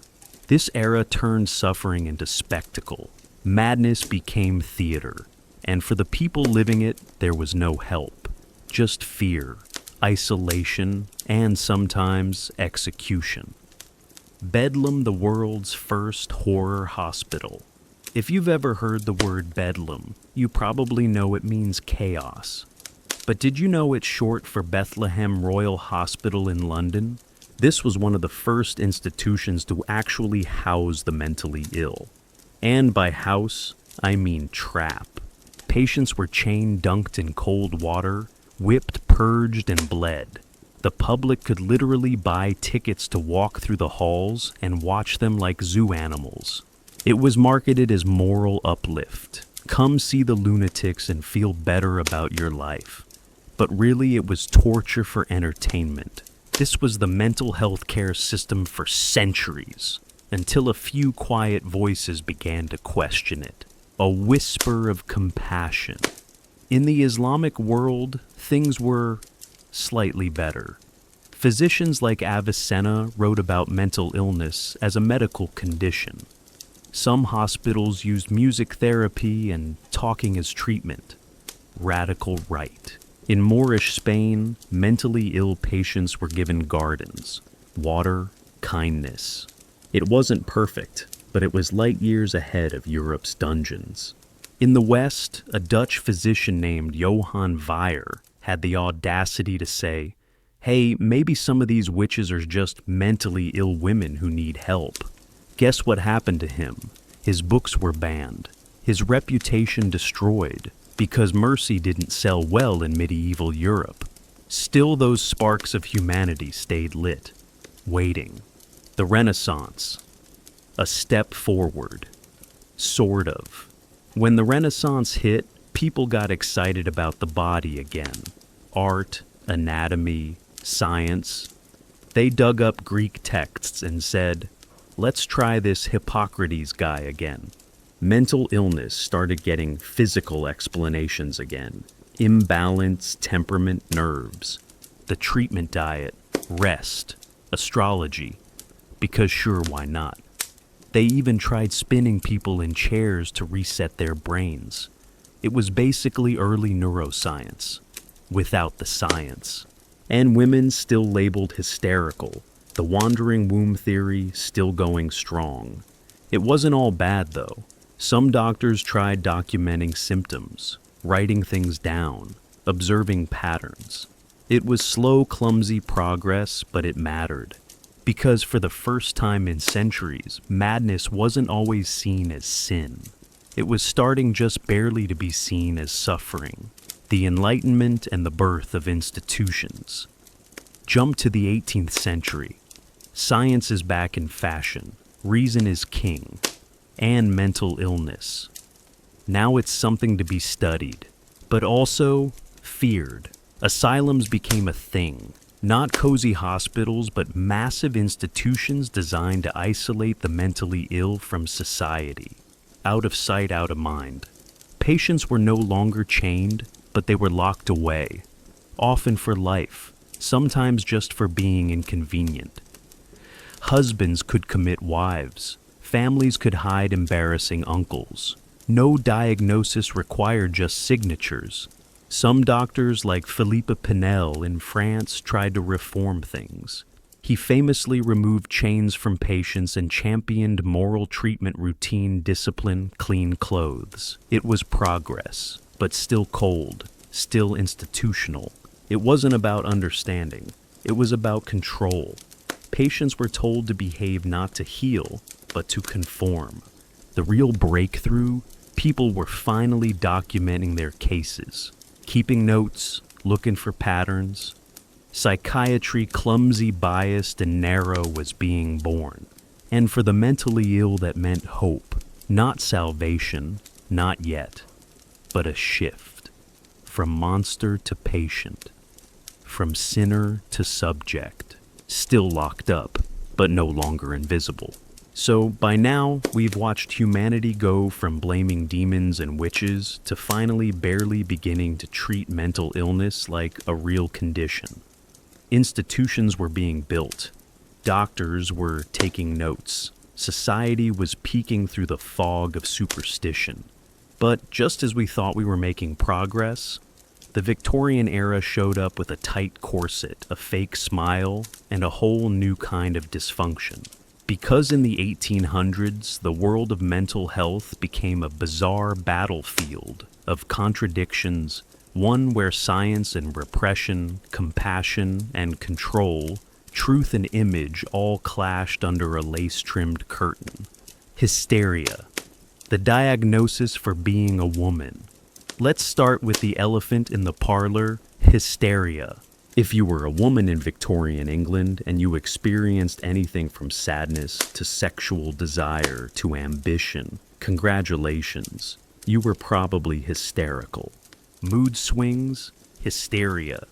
This era turned suffering into spectacle. Madness became theater. And for the people living it, there was no help. Just fear, isolation, and sometimes execution. Bedlam, the world's first horror hospital. If you've ever heard the word Bedlam, you probably know it means chaos. But did you know it's short for Bethlehem Royal Hospital in London? This was one of the first institutions to actually house the mentally ill. And by house, I mean trap. Patients were chain dunked in cold water, whipped, purged, and bled. The public could literally buy tickets to walk through the halls and watch them like zoo animals. It was marketed as moral uplift. Come see the lunatics and feel better about your life. But really it was torture for entertainment. This was the mental health care system for centuries, until a few quiet voices began to question it. A whisper of compassion. In the Islamic world, things were slightly better. Physicians like Avicenna wrote about mental illness as a medical condition. Some hospitals used music therapy and talking as treatment. Radical right. In Moorish Spain, mentally ill patients were given gardens, water, kindness. It wasn't perfect, but it was light years ahead of Europe's dungeons. In the West, a Dutch physician named Johann Weyer had the audacity to say, "Hey, maybe some of these witches are just mentally ill women who need help." Guess what happened to him? His books were banned, his reputation destroyed, because mercy didn't sell well in medieval Europe. Still, those sparks of humanity stayed lit, waiting. The Renaissance. A step forward. Sort of. When the Renaissance hit, people got excited about the body again. Art, anatomy, science. They dug up Greek texts and said, "Let's try this Hippocrates guy again." Mental illness started getting physical explanations again. Imbalance, temperament, nerves. The treatment diet, rest, astrology. Because sure, why not? They even tried spinning people in chairs to reset their brains. It was basically early neuroscience, without the science. And women still labeled hysterical. The wandering womb theory still going strong. It wasn't all bad though. Some doctors tried documenting symptoms, writing things down, observing patterns. It was slow, clumsy progress, but it mattered. Because for the first time in centuries, madness wasn't always seen as sin. It was starting just barely to be seen as suffering. The Enlightenment and the birth of institutions. Jump to the 18th century. Science is back in fashion. Reason is king. And mental illness. Now it's something to be studied, but also feared. Asylums became a thing. Not cozy hospitals, but massive institutions designed to isolate the mentally ill from society. Out of sight, out of mind. Patients were no longer chained, but they were locked away. Often for life, sometimes just for being inconvenient. Husbands could commit wives. Families could hide embarrassing uncles. No diagnosis required just signatures. Some doctors, like Philippe Pinel in France, tried to reform things. He famously removed chains from patients and championed moral treatment, routine, discipline, clean clothes. It was progress, but still cold, still institutional. It wasn't about understanding. It was about control. Patients were told to behave not to heal, but to conform. The real breakthrough, people were finally documenting their cases, keeping notes, looking for patterns. Psychiatry, clumsy, biased, and narrow, was being born. and for the mentally ill that meant hope, not salvation, not yet, but a shift, from monster to patient, from sinner to subject, still locked up, but no longer invisible. So by now, we've watched humanity go from blaming demons and witches to finally barely beginning to treat mental illness like a real condition. Institutions were being built. Doctors were taking notes. Society was peeking through the fog of superstition. But just as we thought we were making progress, the Victorian era showed up with a tight corset, a fake smile, and a whole new kind of dysfunction. Because in the 1800s, the world of mental health became a bizarre battlefield of contradictions, one where science and repression, compassion and control, truth and image all clashed under a lace-trimmed curtain. Hysteria, the diagnosis for being a woman. Let's start with the elephant in the parlor, hysteria. If you were a woman in Victorian England and you experienced anything from sadness to sexual desire to ambition, congratulations, you were probably hysterical. Mood swings, hysteria.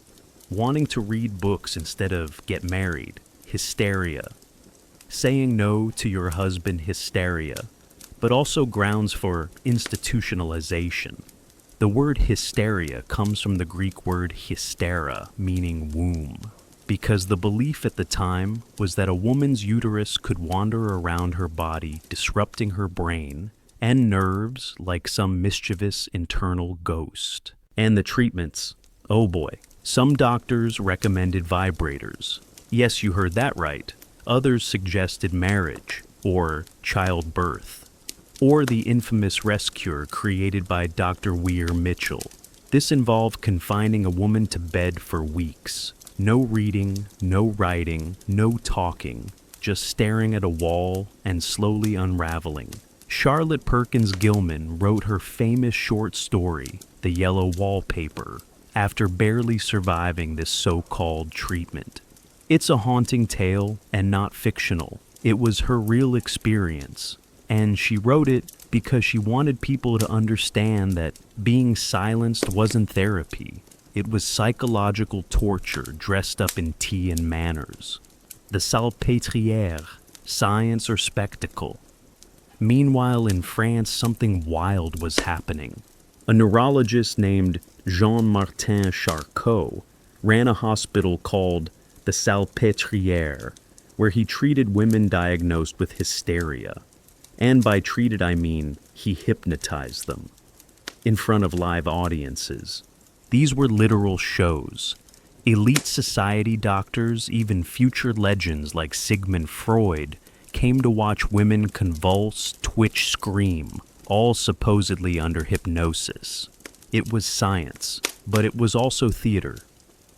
Wanting to read books instead of get married, hysteria. Saying no to your husband, hysteria, but also grounds for institutionalization. The word hysteria comes from the Greek word hystera, meaning womb, because the belief at the time was that a woman's uterus could wander around her body, disrupting her brain and nerves like some mischievous internal ghost. And the treatments, oh boy. Some doctors recommended vibrators. Yes, you heard that right. Others suggested marriage or childbirth, or the infamous rest cure created by Dr. Weir Mitchell. This involved confining a woman to bed for weeks. No reading, no writing, no talking, just staring at a wall and slowly unraveling. Charlotte Perkins Gilman wrote her famous short story, The Yellow Wallpaper, after barely surviving this so-called treatment. It's a haunting tale and not fictional. It was her real experience. And she wrote it because she wanted people to understand that being silenced wasn't therapy. It was psychological torture dressed up in tea and manners. The salpêtrière, science or spectacle. Meanwhile, in France, something wild was happening. A neurologist named Jean-Martin Charcot ran a hospital called the Salpêtrière, where he treated women diagnosed with hysteria. And by treated, I mean he hypnotized them in front of live audiences. These were literal shows. Elite society doctors, even future legends like Sigmund Freud, came to watch women convulse, twitch, scream, all supposedly under hypnosis. It was science, but it was also theater.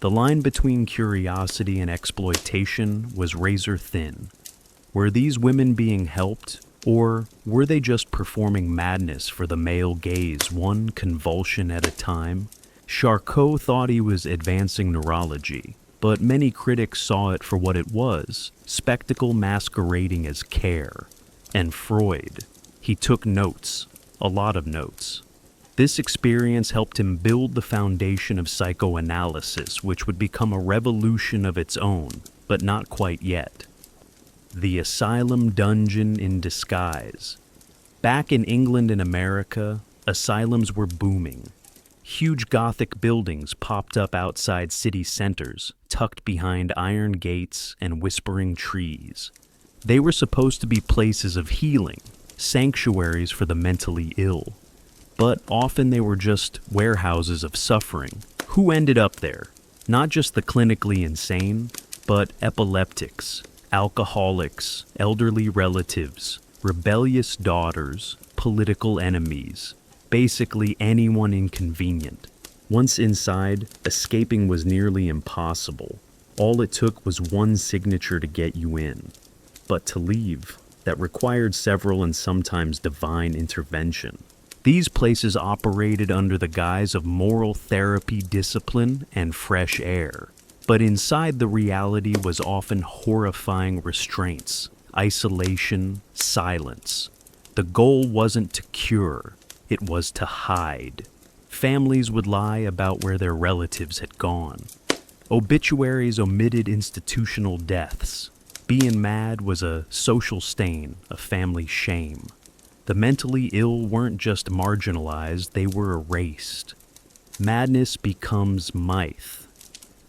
The line between curiosity and exploitation was razor thin. Were these women being helped? Or were they just performing madness for the male gaze, one convulsion at a time? Charcot thought he was advancing neurology, but many critics saw it for what it was, spectacle masquerading as care. And Freud, he took notes, a lot of notes. This experience helped him build the foundation of psychoanalysis, which would become a revolution of its own, but not quite yet. The asylum dungeon in disguise. Back in England and America, asylums were booming. Huge Gothic buildings popped up outside city centers, tucked behind iron gates and whispering trees. They were supposed to be places of healing, sanctuaries for the mentally ill. But often they were just warehouses of suffering. Who ended up there? Not just the clinically insane, but epileptics, alcoholics, elderly relatives, rebellious daughters, political enemies, basically anyone inconvenient. Once inside, escaping was nearly impossible. All it took was one signature to get you in. But to leave, that required several and sometimes divine intervention. These places operated under the guise of moral therapy, discipline, and fresh air. But inside, the reality was often horrifying restraints, isolation, silence. The goal wasn't to cure, it was to hide. Families would lie about where their relatives had gone. Obituaries omitted institutional deaths. Being mad was a social stain, a family shame. The mentally ill weren't just marginalized, they were erased. Madness becomes myth.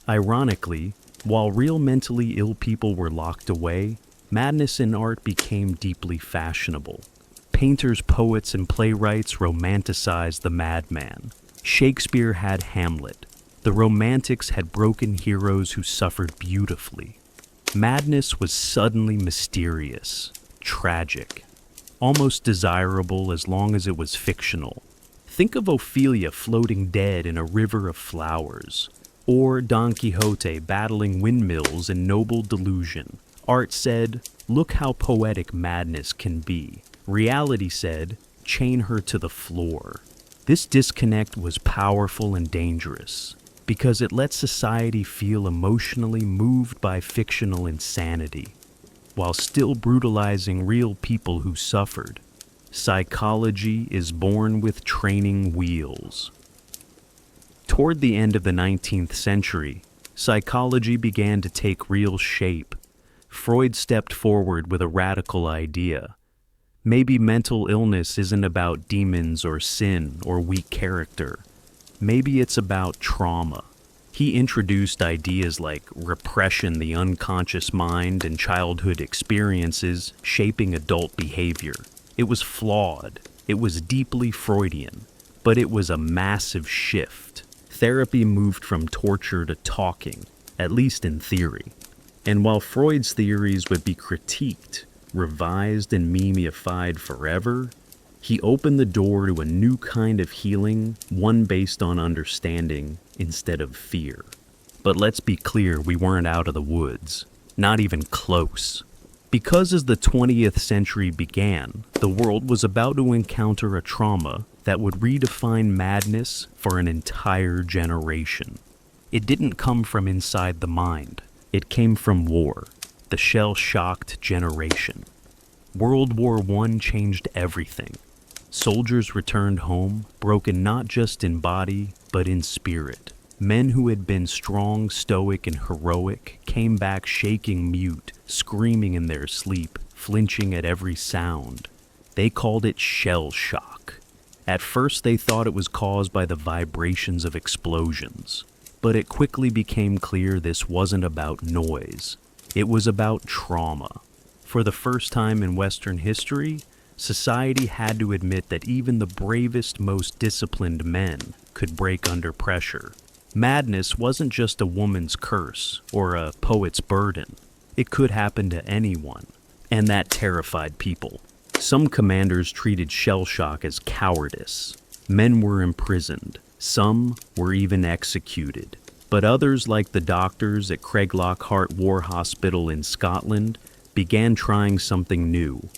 Ironically, while real mentally ill people were locked away, madness in art became deeply fashionable. Painters, poets, and playwrights romanticized the madman. Shakespeare had Hamlet. The Romantics had broken heroes who suffered beautifully. Madness was suddenly mysterious, tragic, almost desirable as long as it was fictional. Think of Ophelia floating dead in a river of flowers, or Don Quixote battling windmills in noble delusion. Art said, "Look how poetic madness can be." Reality said, "Chain her to the floor." This disconnect was powerful and dangerous, because it let society feel emotionally moved by fictional insanity, while still brutalizing real people who suffered. Psychology is born with training wheels. Toward the end of the 19th century, psychology began to take real shape. Freud stepped forward with a radical idea. Maybe mental illness isn't about demons or sin or weak character. Maybe it's about trauma. He introduced ideas like repression, the unconscious mind, and childhood experiences shaping adult behavior. It was flawed. It was deeply Freudian, but it was a massive shift. Therapy moved from torture to talking, at least in theory. And while Freud's theories would be critiqued, revised, and memeified forever, he opened the door to a new kind of healing, one based on understanding instead of fear. But let's be clear, we weren't out of the woods. Not even close. Because as the 20th century began, the world was about to encounter a trauma that would redefine madness for an entire generation. It didn't come from inside the mind. It came from war, the shell-shocked generation. World War I changed everything. Soldiers returned home, broken not just in body, but in spirit. Men who had been strong, stoic, and heroic came back shaking mute, screaming in their sleep, flinching at every sound. They called it shell shock. At first they thought it was caused by the vibrations of explosions, but it quickly became clear this wasn't about noise. It was about trauma. For the first time in Western history, society had to admit that even the bravest, most disciplined men could break under pressure. Madness wasn't just a woman's curse or a poet's burden. It could happen to anyone, and that terrified people. Some commanders treated shell shock as cowardice. Men were imprisoned. Some were even executed. But others, like the doctors at Craiglockhart War Hospital in Scotland, began trying something new.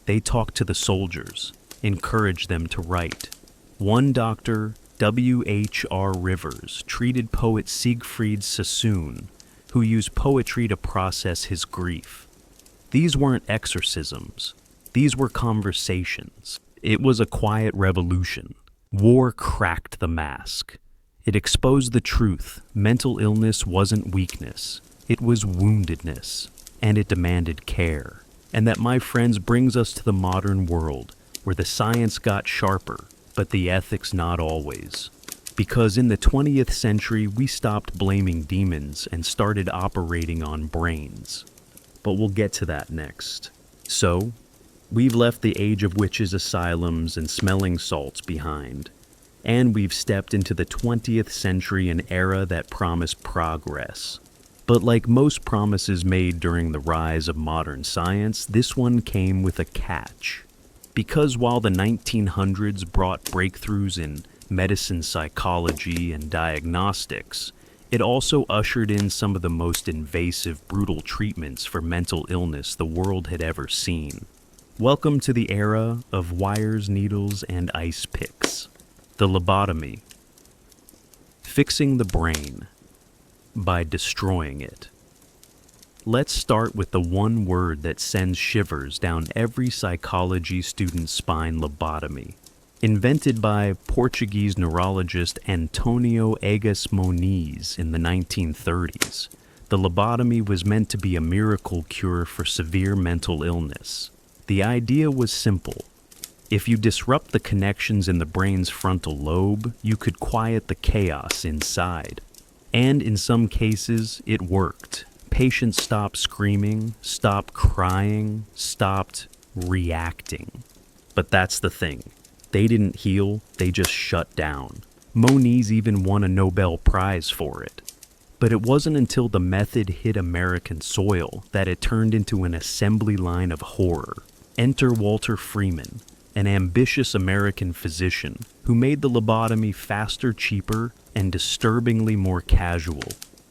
They talked to the soldiers, encouraged them to write. One doctor, W.H.R. Rivers, treated poet Siegfried Sassoon, who used poetry to process his grief. These weren't exorcisms. These were conversations. It was a quiet revolution. War cracked the mask. It exposed the truth. Mental illness wasn't weakness. It was woundedness, and it demanded care. And that, my friends, brings us to the modern world, where the science got sharper, but the ethics not always. Because in the 20th century, we stopped blaming demons and started operating on brains. But we'll get to that next. So, we've left the age of witches' asylums and smelling salts behind, and we've stepped into the 20th century, an era that promised progress. But like most promises made during the rise of modern science, this one came with a catch. Because while the 1900s brought breakthroughs in medicine, psychology, and diagnostics, it also ushered in some of the most invasive, brutal treatments for mental illness the world had ever seen. Welcome to the era of wires, needles, and ice picks. The lobotomy. Fixing the brain by destroying it. Let's start with the one word that sends shivers down every psychology student's spine: lobotomy. Invented by Portuguese neurologist Antonio Egas Moniz in the 1930s, the lobotomy was meant to be a miracle cure for severe mental illness. The idea was simple. If you disrupt the connections in the brain's frontal lobe, you could quiet the chaos inside. And in some cases, it worked. Patients stopped screaming, stopped crying, stopped reacting. But that's the thing. They didn't heal, they just shut down. Moniz even won a Nobel Prize for it. But it wasn't until the method hit American soil that it turned into an assembly line of horror. Enter Walter Freeman, an ambitious American physician who made the lobotomy faster, cheaper, and disturbingly more casual.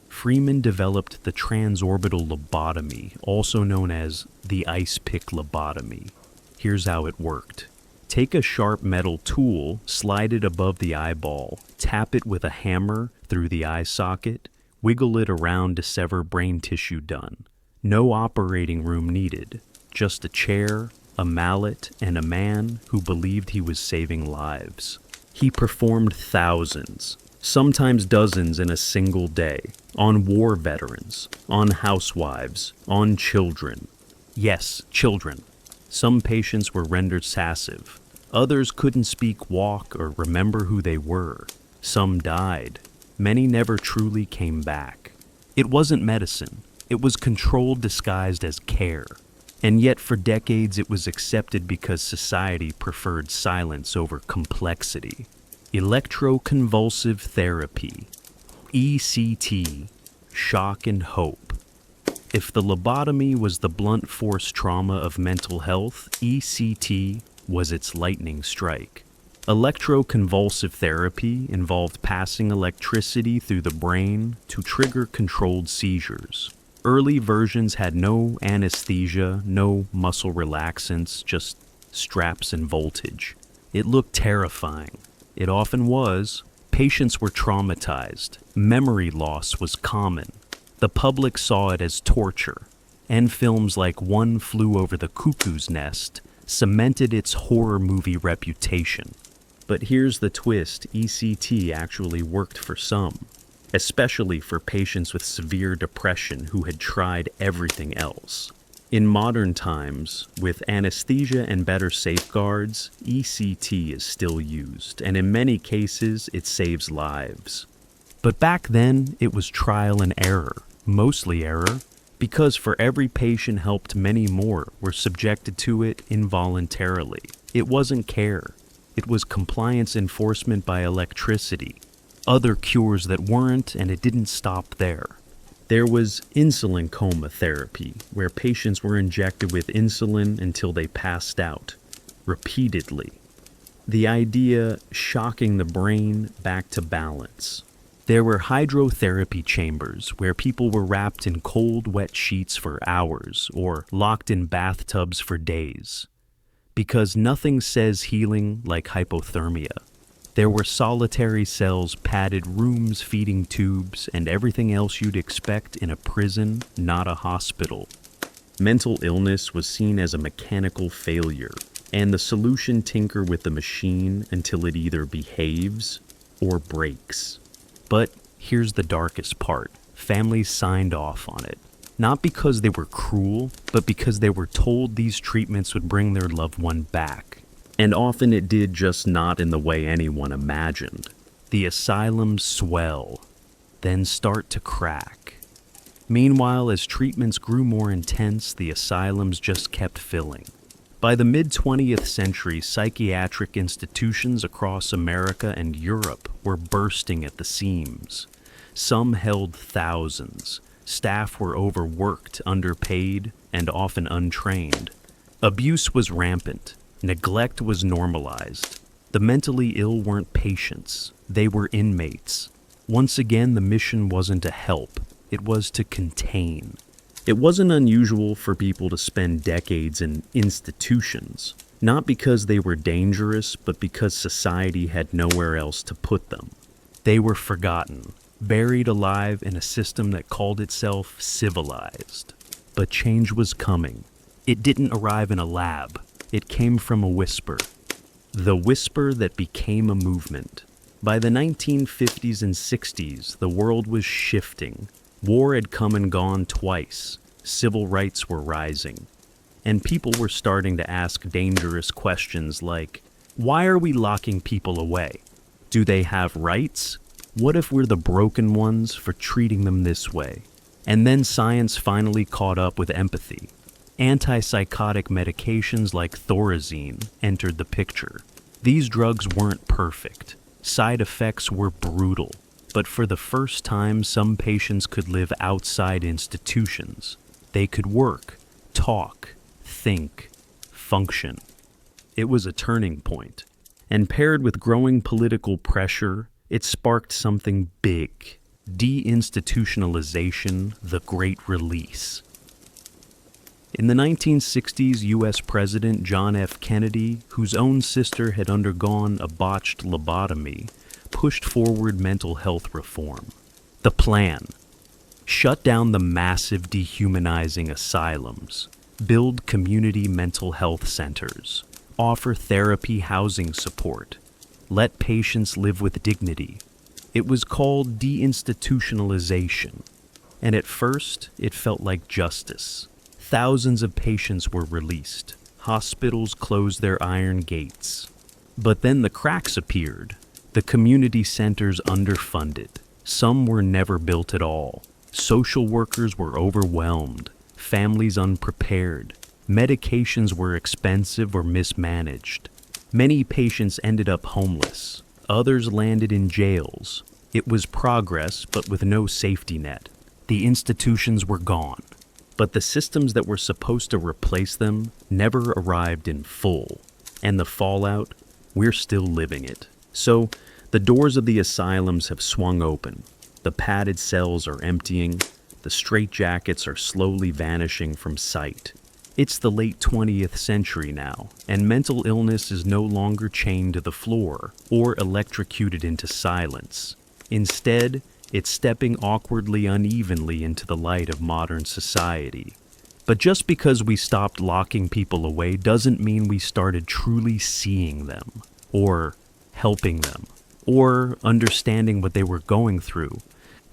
Freeman developed the transorbital lobotomy, also known as the ice pick lobotomy. Here's how it worked. Take a sharp metal tool, slide it above the eyeball, tap it with a hammer through the eye socket, wiggle it around to sever brain tissue. Done. No operating room needed, just a chair, a mallet, and a man who believed he was saving lives. He performed thousands, sometimes dozens in a single day, on war veterans, on housewives, on children. Yes, children. Some patients were rendered passive. Others couldn't speak, walk, or remember who they were. Some died. Many never truly came back. It wasn't medicine. It was control disguised as care. And yet for decades it was accepted because society preferred silence over complexity. Electroconvulsive therapy, ECT, shock and hope. If the lobotomy was the blunt force trauma of mental health, ECT was its lightning strike. Electroconvulsive therapy involved passing electricity through the brain to trigger controlled seizures. Early versions had no anesthesia, no muscle relaxants, just straps and voltage. It looked terrifying. It often was. Patients were traumatized. Memory loss was common. The public saw it as torture, and films like One Flew Over the Cuckoo's Nest cemented its horror movie reputation. But here's the twist: ECT actually worked for some, especially for patients with severe depression who had tried everything else. In modern times, with anesthesia and better safeguards, ECT is still used, and in many cases it saves lives. But back then, it was trial and error. Mostly error, because for every patient helped, many more were subjected to it involuntarily. It wasn't care. It was compliance enforcement by electricity. Other cures that weren't, and it didn't stop there. There was insulin coma therapy, where patients were injected with insulin until they passed out, repeatedly. The idea shocking the brain back to balance. There were hydrotherapy chambers where people were wrapped in cold, wet sheets for hours or locked in bathtubs for days. Because nothing says healing like hypothermia. There were solitary cells, padded rooms, feeding tubes, and everything else you'd expect in a prison, not a hospital. Mental illness was seen as a mechanical failure, and the solution: tinker with the machine until it either behaves or breaks. But here's the darkest part. Families signed off on it. Not because they were cruel, but because they were told these treatments would bring their loved one back. And often it did, just not in the way anyone imagined. The asylums swell, then start to crack. Meanwhile, as treatments grew more intense, the asylums just kept filling. By the mid-20th century, psychiatric institutions across America and Europe were bursting at the seams. Some held thousands. Staff were overworked, underpaid, and often untrained. Abuse was rampant. Neglect was normalized. The mentally ill weren't patients. They were inmates. Once again, the mission wasn't to help. It was to contain. It wasn't unusual for people to spend decades in institutions, not because they were dangerous, but because society had nowhere else to put them. They were forgotten, buried alive in a system that called itself civilized. but change was coming. It didn't arrive in a lab. It came from a whisper. The whisper that became a movement. By the 1950s and 60s, the world was shifting. War had come and gone twice. Civil rights were rising. And people were starting to ask dangerous questions like, why are we locking people away? Do they have rights? What if we're the broken ones for treating them this way? And then science finally caught up with empathy. Antipsychotic medications like Thorazine entered the picture. These drugs weren't perfect. Side effects were brutal. But for the first time, some patients could live outside institutions. They could work, talk, think, function. It was a turning point. And paired with growing political pressure, it sparked something big. Deinstitutionalization, the Great Release. In the 1960s, U.S. President John F. Kennedy, whose own sister had undergone a botched lobotomy, pushed forward mental health reform. The plan: shut down the massive dehumanizing asylums, build community mental health centers, offer therapy housing support, let patients live with dignity. It was called deinstitutionalization, and at first it felt like justice. Thousands of patients were released. Hospitals closed their iron gates. But then the cracks appeared. The community centers underfunded. Some were never built at all. Social workers were overwhelmed. Families unprepared. Medications were expensive or mismanaged. Many patients ended up homeless. Others landed in jails. It was progress, but with no safety net. The institutions were gone. But the systems that were supposed to replace them never arrived in full. And the fallout, we're still living it. So, the doors of the asylums have swung open. The padded cells are emptying. The straitjackets are slowly vanishing from sight. It's the late 20th century now, and mental illness is no longer chained to the floor or electrocuted into silence. Instead, it's stepping awkwardly unevenly into the light of modern society. But just because we stopped locking people away doesn't mean we started truly seeing them, or helping them, or understanding what they were going through.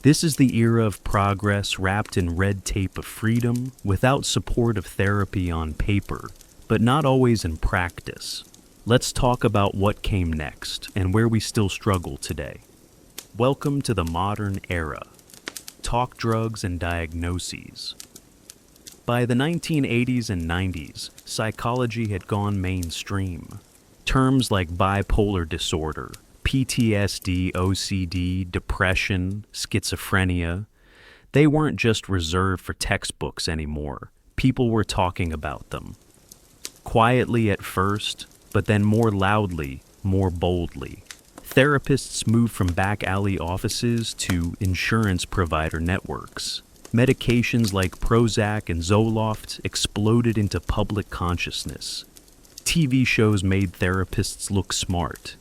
This is the era of progress wrapped in red tape of freedom, without support of therapy on paper, but not always in practice. Let's talk about what came next, and where we still struggle today. Welcome to the modern era. Talk drugs and diagnoses. By the 1980s and 90s, psychology had gone mainstream. Terms like bipolar disorder, PTSD, OCD, depression, schizophrenia, they weren't just reserved for textbooks anymore. People were talking about them. Quietly at first, but then more loudly, more boldly. Therapists moved from back alley offices to insurance provider networks. Medications like Prozac and Zoloft exploded into public consciousness. TV shows made therapists look smart,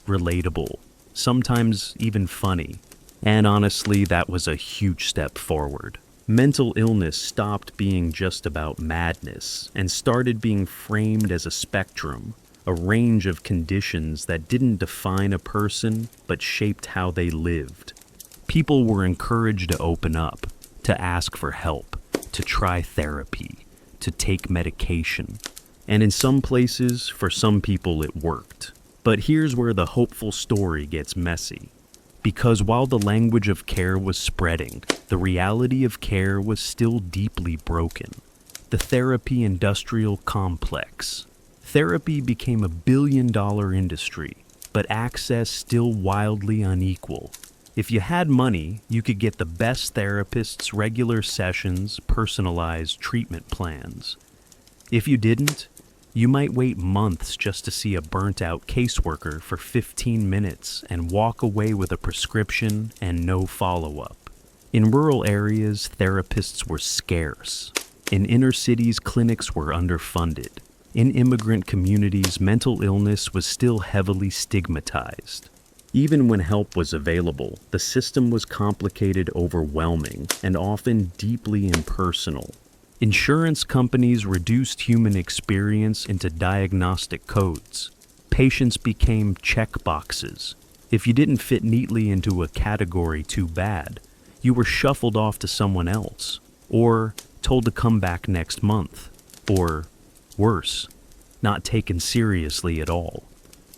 relatable, sometimes even funny. And honestly, that was a huge step forward. Mental illness stopped being just about madness and started being framed as a spectrum. A range of conditions that didn't define a person, but shaped how they lived. People were encouraged to open up, to ask for help, to try therapy, to take medication. And in some places, for some people, it worked. But here's where the hopeful story gets messy. Because while the language of care was spreading, the reality of care was still deeply broken. The therapy industrial complex. Therapy became a billion-dollar industry, but access still wildly unequal. If you had money, you could get the best therapists, regular sessions, personalized treatment plans. If you didn't, you might wait months just to see a burnt-out caseworker for 15 minutes and walk away with a prescription and no follow-up. In rural areas, therapists were scarce. In inner cities, clinics were underfunded. In immigrant communities, mental illness was still heavily stigmatized. Even when help was available, the system was complicated, overwhelming, and often deeply impersonal. Insurance companies reduced human experience into diagnostic codes. Patients became checkboxes. If you didn't fit neatly into a category, too bad. You were shuffled off to someone else, or told to come back next month, or worse, not taken seriously at all.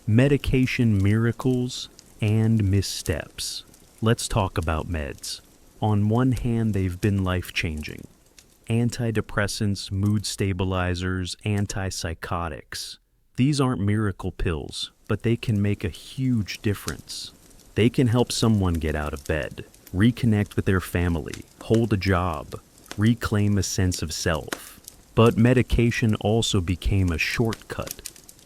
Medication miracles and missteps. Let's talk about meds. On one hand, they've been life-changing. Antidepressants, mood stabilizers, antipsychotics. These aren't miracle pills, but they can make a huge difference. They can help someone get out of bed, reconnect with their family, hold a job, reclaim a sense of self. But medication also became a shortcut,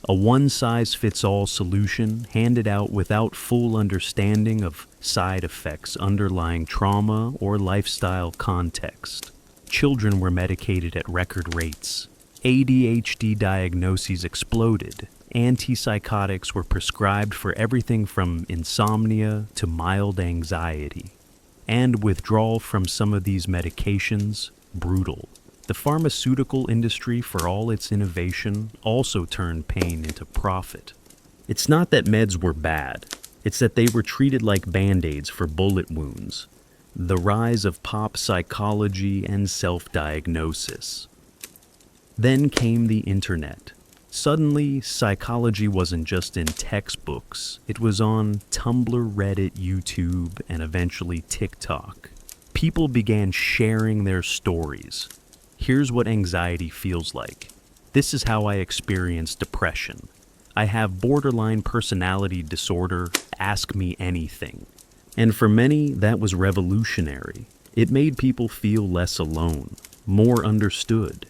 a one-size-fits-all solution handed out without full understanding of side effects, underlying trauma, or lifestyle context. Children were medicated at record rates. ADHD diagnoses exploded. Antipsychotics were prescribed for everything from insomnia to mild anxiety. And withdrawal from some of these medications, brutal. The pharmaceutical industry, for all its innovation, also turned pain into profit. It's not that meds were bad. It's that they were treated like band-aids for bullet wounds. The rise of pop psychology and self-diagnosis. Then came the internet. Suddenly, psychology wasn't just in textbooks. It was on Tumblr, Reddit, YouTube, and eventually TikTok. People began sharing their stories. Here's what anxiety feels like. This is how I experience depression. I have borderline personality disorder. Ask me anything. And for many, that was revolutionary. It made people feel less alone, more understood.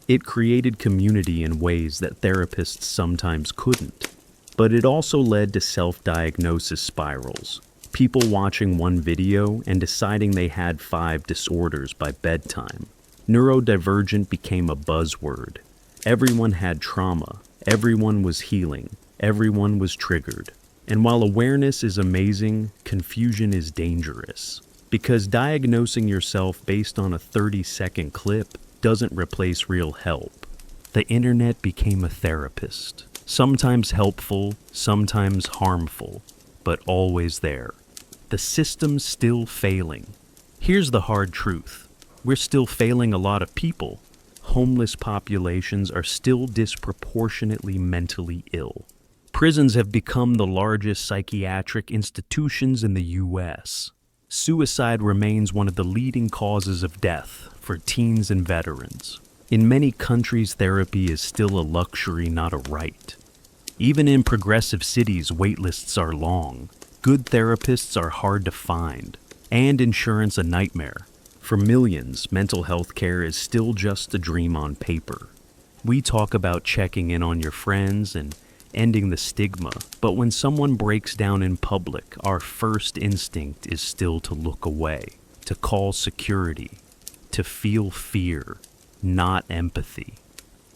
It created community in ways that therapists sometimes couldn't. But it also led to self-diagnosis spirals. People watching one video and deciding they had 5 disorders by bedtime. Neurodivergent became a buzzword. Everyone had trauma. Everyone was healing. Everyone was triggered. And while awareness is amazing, confusion is dangerous. Because diagnosing yourself based on a 30-second clip doesn't replace real help. The internet became a therapist. Sometimes helpful, sometimes harmful, but always there. The system's still failing. Here's the hard truth. We're still failing a lot of people. Homeless populations are still disproportionately mentally ill. Prisons have become the largest psychiatric institutions in the U.S. Suicide remains one of the leading causes of death for teens and veterans. In many countries, therapy is still a luxury, not a right. Even in progressive cities, waitlists are long. Good therapists are hard to find, and insurance a nightmare. For millions, mental health care is still just a dream on paper. We talk about checking in on your friends and ending the stigma, but when someone breaks down in public, our first instinct is still to look away, to call security, to feel fear, not empathy.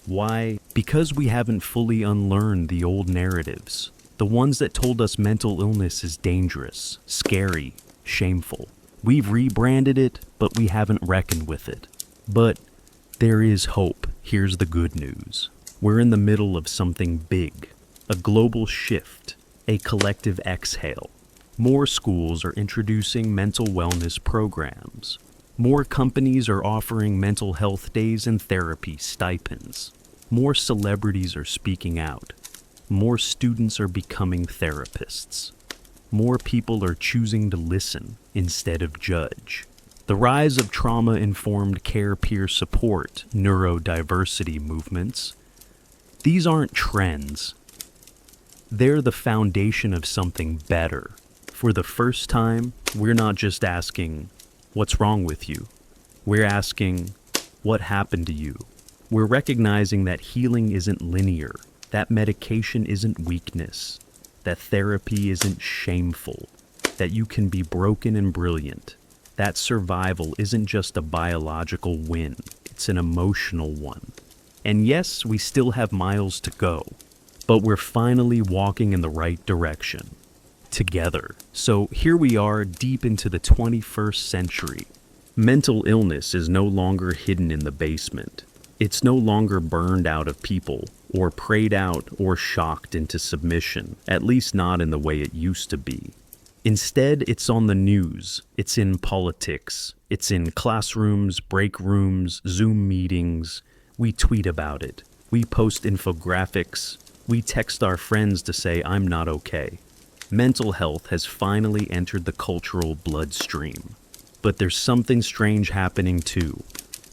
Why? Because we haven't fully unlearned the old narratives, the ones that told us mental illness is dangerous, scary, shameful. We've rebranded it, but we haven't reckoned with it. But there is hope. Here's the good news. We're in the middle of something big. A global shift, a collective exhale. More schools are introducing mental wellness programs. More companies are offering mental health days and therapy stipends. More celebrities are speaking out. More students are becoming therapists. More people are choosing to listen instead of judge. The rise of trauma-informed care, peer support, neurodiversity movements. These aren't trends. They're the foundation of something better. For the first time, we're not just asking, what's wrong with you? We're asking, what happened to you? We're recognizing that healing isn't linear, that medication isn't weakness, that therapy isn't shameful, that you can be broken and brilliant, that survival isn't just a biological win, it's an emotional one. And yes, we still have miles to go. But we're finally walking in the right direction. Together. So here we are, deep into the 21st century. Mental illness is no longer hidden in the basement. It's no longer burned out of people, or prayed out or shocked into submission, at least not in the way it used to be. Instead, it's on the news, it's in politics, it's in classrooms, break rooms, Zoom meetings. We tweet about it. We post infographics. We text our friends to say, "I'm not okay." Mental health has finally entered the cultural bloodstream. But there's something strange happening too.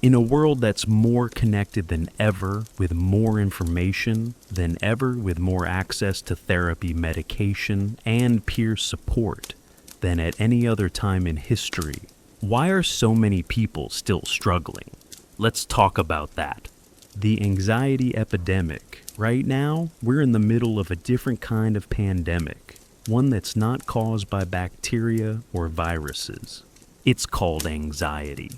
In a world that's more connected than ever, with more information than ever, with more access to therapy, medication, and peer support than at any other time in history, why are so many people still struggling? Let's talk about that. The anxiety epidemic. Right now, we're in the middle of a different kind of pandemic, one that's not caused by bacteria or viruses. It's called anxiety.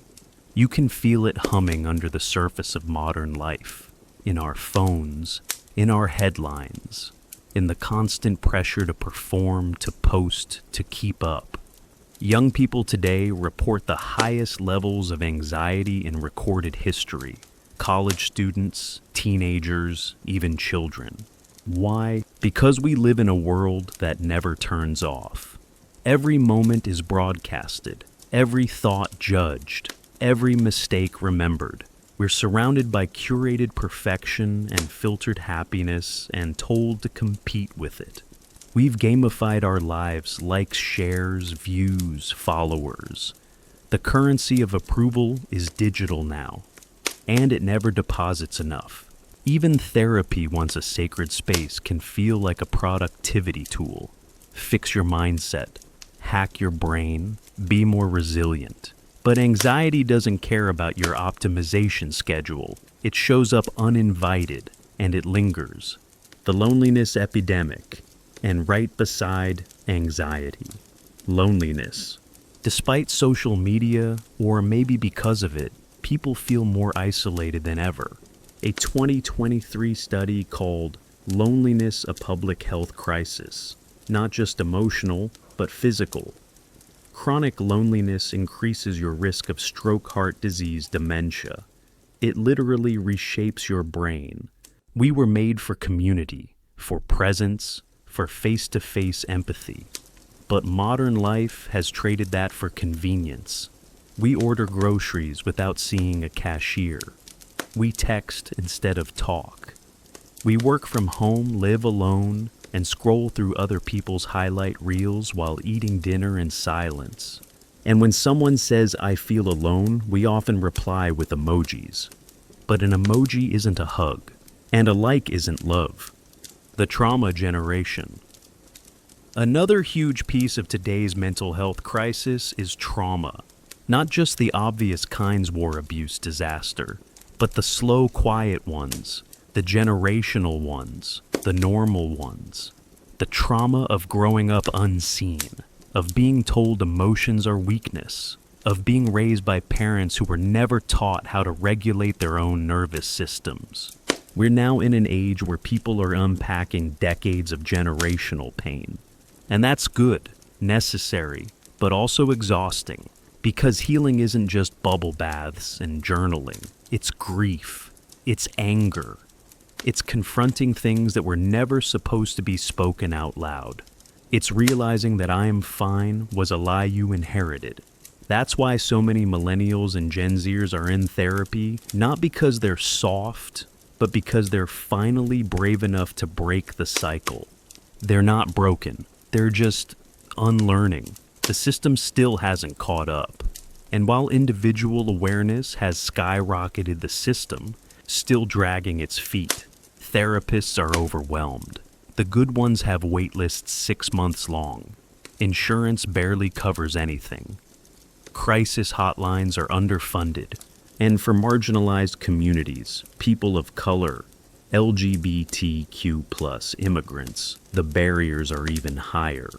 You can feel it humming under the surface of modern life, in our phones, in our headlines, in the constant pressure to perform, to post, to keep up. Young people today report the highest levels of anxiety in recorded history. College students, teenagers, even children. Why? Because we live in a world that never turns off. Every moment is broadcasted. Every thought judged, every mistake remembered. We're surrounded by curated perfection and filtered happiness and told to compete with it. We've gamified our lives, likes, shares, views, followers. The currency of approval is digital now, and it never deposits enough. Even therapy, once a sacred space, can feel like a productivity tool. Fix your mindset, hack your brain, be more resilient. But anxiety doesn't care about your optimization schedule. It shows up uninvited, and it lingers. The loneliness epidemic, and right beside anxiety, loneliness. Despite social media, or maybe because of it, people feel more isolated than ever. A 2023 study called Loneliness: A Public Health Crisis. Not just emotional, but physical. Chronic loneliness increases your risk of stroke, heart disease, dementia. It literally reshapes your brain. We were made for community, for presence, for face-to-face empathy. But modern life has traded that for convenience. We order groceries without seeing a cashier. We text instead of talk. We work from home, live alone, and scroll through other people's highlight reels while eating dinner in silence. And when someone says, "I feel alone," we often reply with emojis. But an emoji isn't a hug, and a like isn't love. The trauma generation. Another huge piece of today's mental health crisis is trauma. Not just the obvious kinds: war, abuse, disaster, but the slow, quiet ones, the generational ones, the normal ones. The trauma of growing up unseen, of being told emotions are weakness, of being raised by parents who were never taught how to regulate their own nervous systems. We're now in an age where people are unpacking decades of generational pain. And that's good, necessary, but also exhausting, because healing isn't just bubble baths and journaling. It's grief, it's anger, it's confronting things that were never supposed to be spoken out loud. It's realizing that "I am fine" was a lie you inherited. That's why so many millennials and Gen Zers are in therapy, not because they're soft, but because they're finally brave enough to break the cycle. They're not broken, they're just unlearning. The system still hasn't caught up. And while individual awareness has skyrocketed, the system still dragging its feet. Therapists are overwhelmed. The good ones have wait lists 6 months long. Insurance barely covers anything. Crisis hotlines are underfunded. And for marginalized communities, people of color, LGBTQ+ immigrants, the barriers are even higher.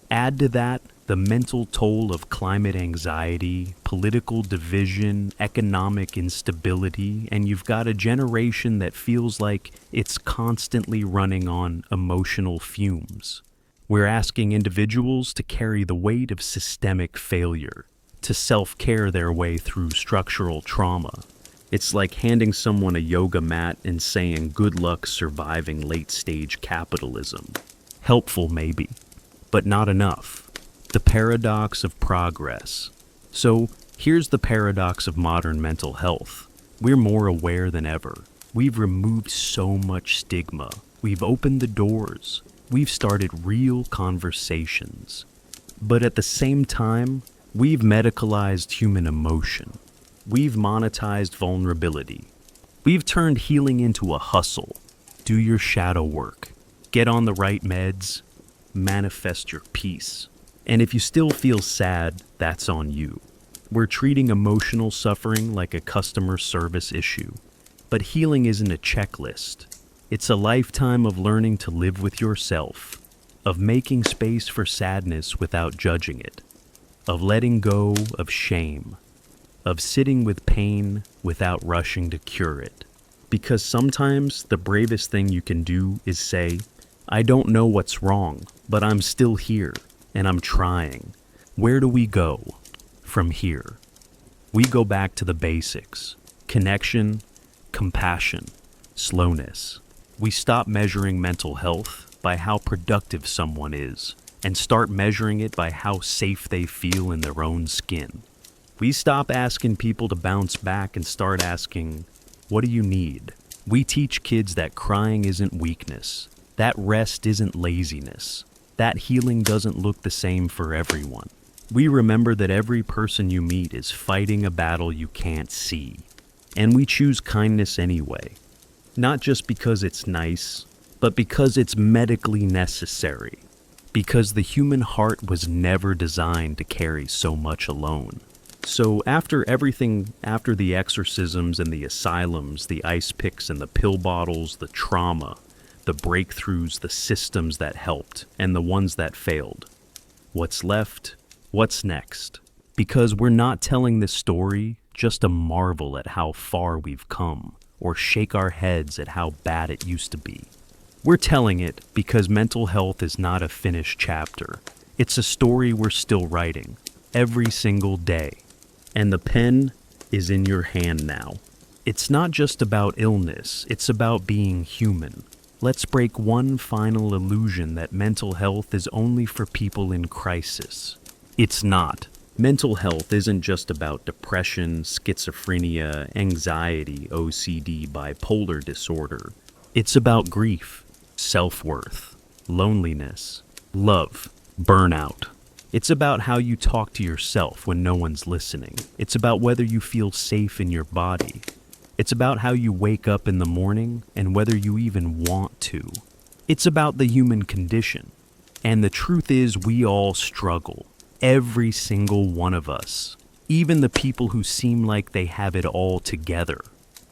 Add to that the mental toll of climate anxiety, political division, economic instability, and you've got a generation that feels like it's constantly running on emotional fumes. We're asking individuals to carry the weight of systemic failure, to self-care their way through structural trauma. It's like handing someone a yoga mat and saying good luck surviving late-stage capitalism. Helpful maybe, but not enough. The paradox of progress. So here's the paradox of modern mental health. We're more aware than ever. We've removed so much stigma. We've opened the doors. We've started real conversations. But at the same time, we've medicalized human emotion. We've monetized vulnerability. We've turned healing into a hustle. Do your shadow work. Get on the right meds. Manifest your peace. And if you still feel sad, that's on you. We're treating emotional suffering like a customer service issue. But healing isn't a checklist. It's a lifetime of learning to live with yourself, of making space for sadness without judging it, of letting go of shame, of sitting with pain without rushing to cure it. Because sometimes the bravest thing you can do is say, I don't know what's wrong, but I'm still here, and I'm trying. Where do we go from here? We go back to the basics: connection, compassion, slowness. We stop measuring mental health by how productive someone is, and start measuring it by how safe they feel in their own skin. We stop asking people to bounce back and start asking, what do you need? We teach kids that crying isn't weakness, that rest isn't laziness, that healing doesn't look the same for everyone. We remember that every person you meet is fighting a battle you can't see, and we choose kindness anyway. Not just because it's nice, but because it's medically necessary. Because the human heart was never designed to carry so much alone. So after the exorcisms and the asylums, the ice picks and the pill bottles, the trauma, the breakthroughs, the systems that helped, and the ones that failed, what's left? What's next? Because we're not telling this story just to marvel at how far we've come, or shake our heads at how bad it used to be. We're telling it because mental health is not a finished chapter. It's a story we're still writing, every single day. And the pen is in your hand now. It's not just about illness, it's about being human. Let's break one final illusion that mental health is only for people in crisis. It's not. Mental health isn't just about depression, schizophrenia, anxiety, OCD, bipolar disorder. It's about grief, self-worth, loneliness, love, burnout. It's about how you talk to yourself when no one's listening. It's about whether you feel safe in your body. It's about how you wake up in the morning and whether you even want to. It's about the human condition. And the truth is, we all struggle. Every single one of us. Even the people who seem like they have it all together.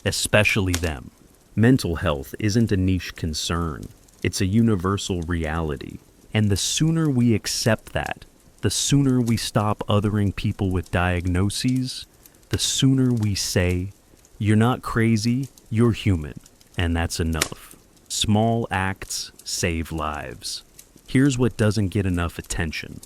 Especially them. Mental health isn't a niche concern. It's a universal reality. And the sooner we accept that, the sooner we stop othering people with diagnoses, the sooner we say, you're not crazy, you're human, and that's enough. Small acts save lives. Here's what doesn't get enough attention.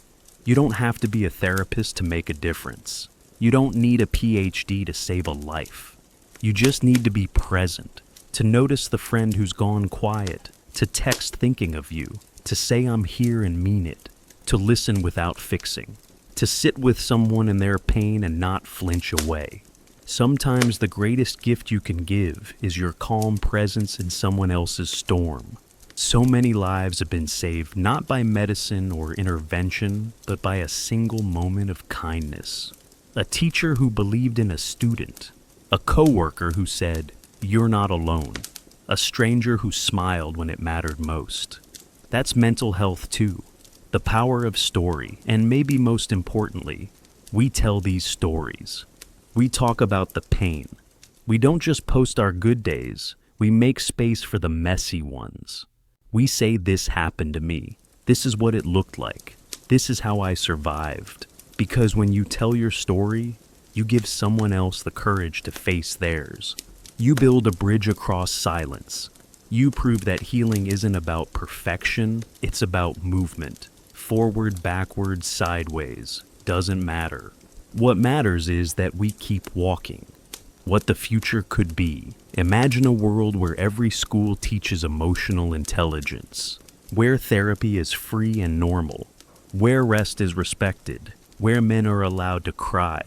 You don't have to be a therapist to make a difference. You don't need a PhD to save a life. You just need to be present, to notice the friend who's gone quiet, to text thinking of you, to say I'm here and mean it, to listen without fixing, to sit with someone in their pain and not flinch away. Sometimes the greatest gift you can give is your calm presence in someone else's storm. So many lives have been saved not by medicine or intervention, but by a single moment of kindness. A teacher who believed in a student. A coworker who said, "You're not alone." A stranger who smiled when it mattered most. That's mental health too. The power of story, and maybe most importantly, we tell these stories. We talk about the pain. We don't just post our good days, we make space for the messy ones. We say this happened to me. This is what it looked like. This is how I survived. Because when you tell your story, you give someone else the courage to face theirs. You build a bridge across silence. You prove that healing isn't about perfection, it's about movement. Forward, backward, sideways, doesn't matter. What matters is that we keep walking. What the future could be. Imagine a world where every school teaches emotional intelligence, where therapy is free and normal, where rest is respected, where men are allowed to cry,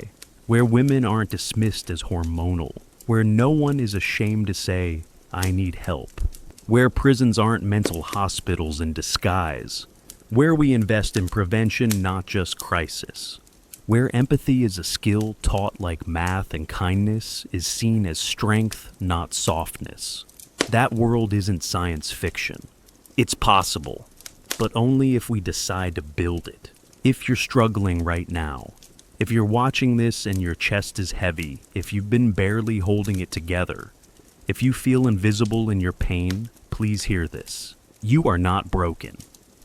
where women aren't dismissed as hormonal, where no one is ashamed to say, "I need help," where prisons aren't mental hospitals in disguise, where we invest in prevention, not just crisis, where empathy is a skill taught like math and kindness is seen as strength, not softness. That world isn't science fiction. It's possible, but only if we decide to build it. If you're struggling right now, if you're watching this and your chest is heavy, if you've been barely holding it together, if you feel invisible in your pain, please hear this. You are not broken.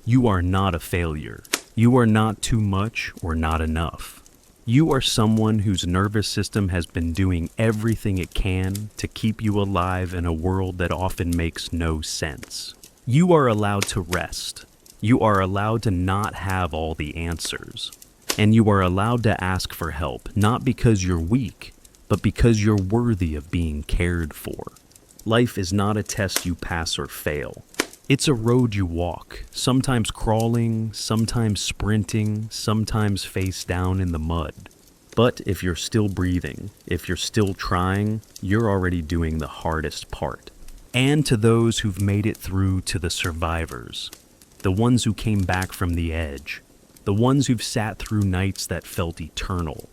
You are not a failure. You are not too much or not enough. You are someone whose nervous system has been doing everything it can to keep you alive in a world that often makes no sense. You are allowed to rest. You are allowed to not have all the answers. And you are allowed to ask for help, not because you're weak, but because you're worthy of being cared for. Life is not a test you pass or fail. It's a road you walk, sometimes crawling, sometimes sprinting, sometimes face down in the mud. But if you're still breathing, if you're still trying, you're already doing the hardest part. And to those who've made it through, to the survivors, the ones who came back from the edge, the ones who've sat through nights that felt eternal,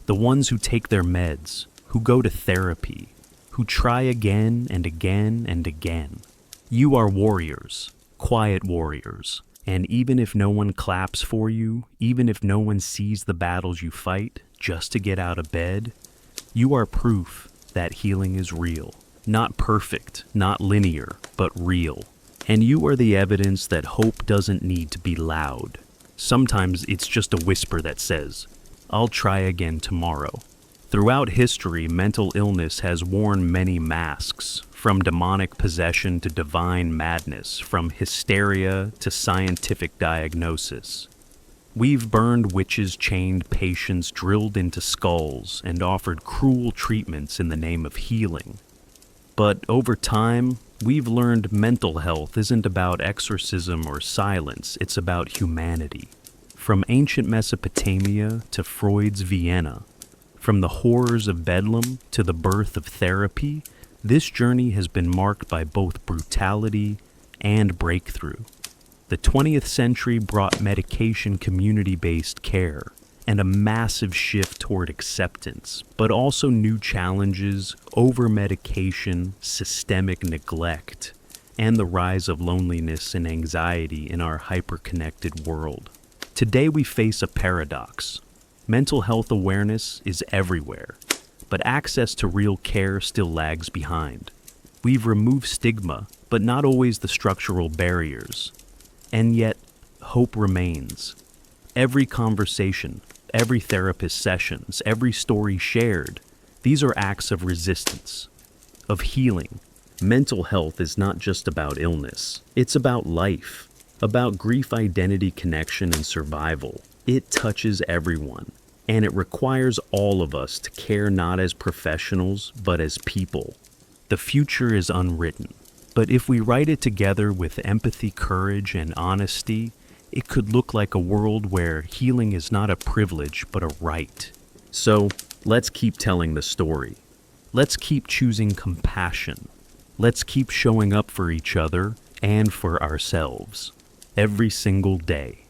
the ones who take their meds, who go to therapy, who try again and again and again. You are warriors, quiet warriors, and even if no one claps for you, even if no one sees the battles you fight just to get out of bed, you are proof that healing is real. Not perfect, not linear, but real. And you are the evidence that hope doesn't need to be loud. Sometimes it's just a whisper that says, "I'll try again tomorrow." Throughout history, mental illness has worn many masks, from demonic possession to divine madness, from hysteria to scientific diagnosis. We've burned witches, chained patients, drilled into skulls, and offered cruel treatments in the name of healing. But over time, we've learned mental health isn't about exorcism or silence, it's about humanity. From ancient Mesopotamia to Freud's Vienna, from the horrors of Bedlam to the birth of therapy, this journey has been marked by both brutality and breakthrough. The 20th century brought medication community-based care and a massive shift toward acceptance, but also new challenges, over-medication, systemic neglect, and the rise of loneliness and anxiety in our hyper-connected world. Today we face a paradox. Mental health awareness is everywhere, but access to real care still lags behind. We've removed stigma, but not always the structural barriers. And yet, hope remains. Every conversation, every therapist sessions, every story shared, these are acts of resistance, of healing. Mental health is not just about illness. It's about life, about grief, identity, connection, and survival. It touches everyone, and it requires all of us to care not as professionals, but as people. The future is unwritten, but if we write it together with empathy, courage, and honesty, it could look like a world where healing is not a privilege, but a right. So, let's keep telling the story. Let's keep choosing compassion. Let's keep showing up for each other and for ourselves every single day.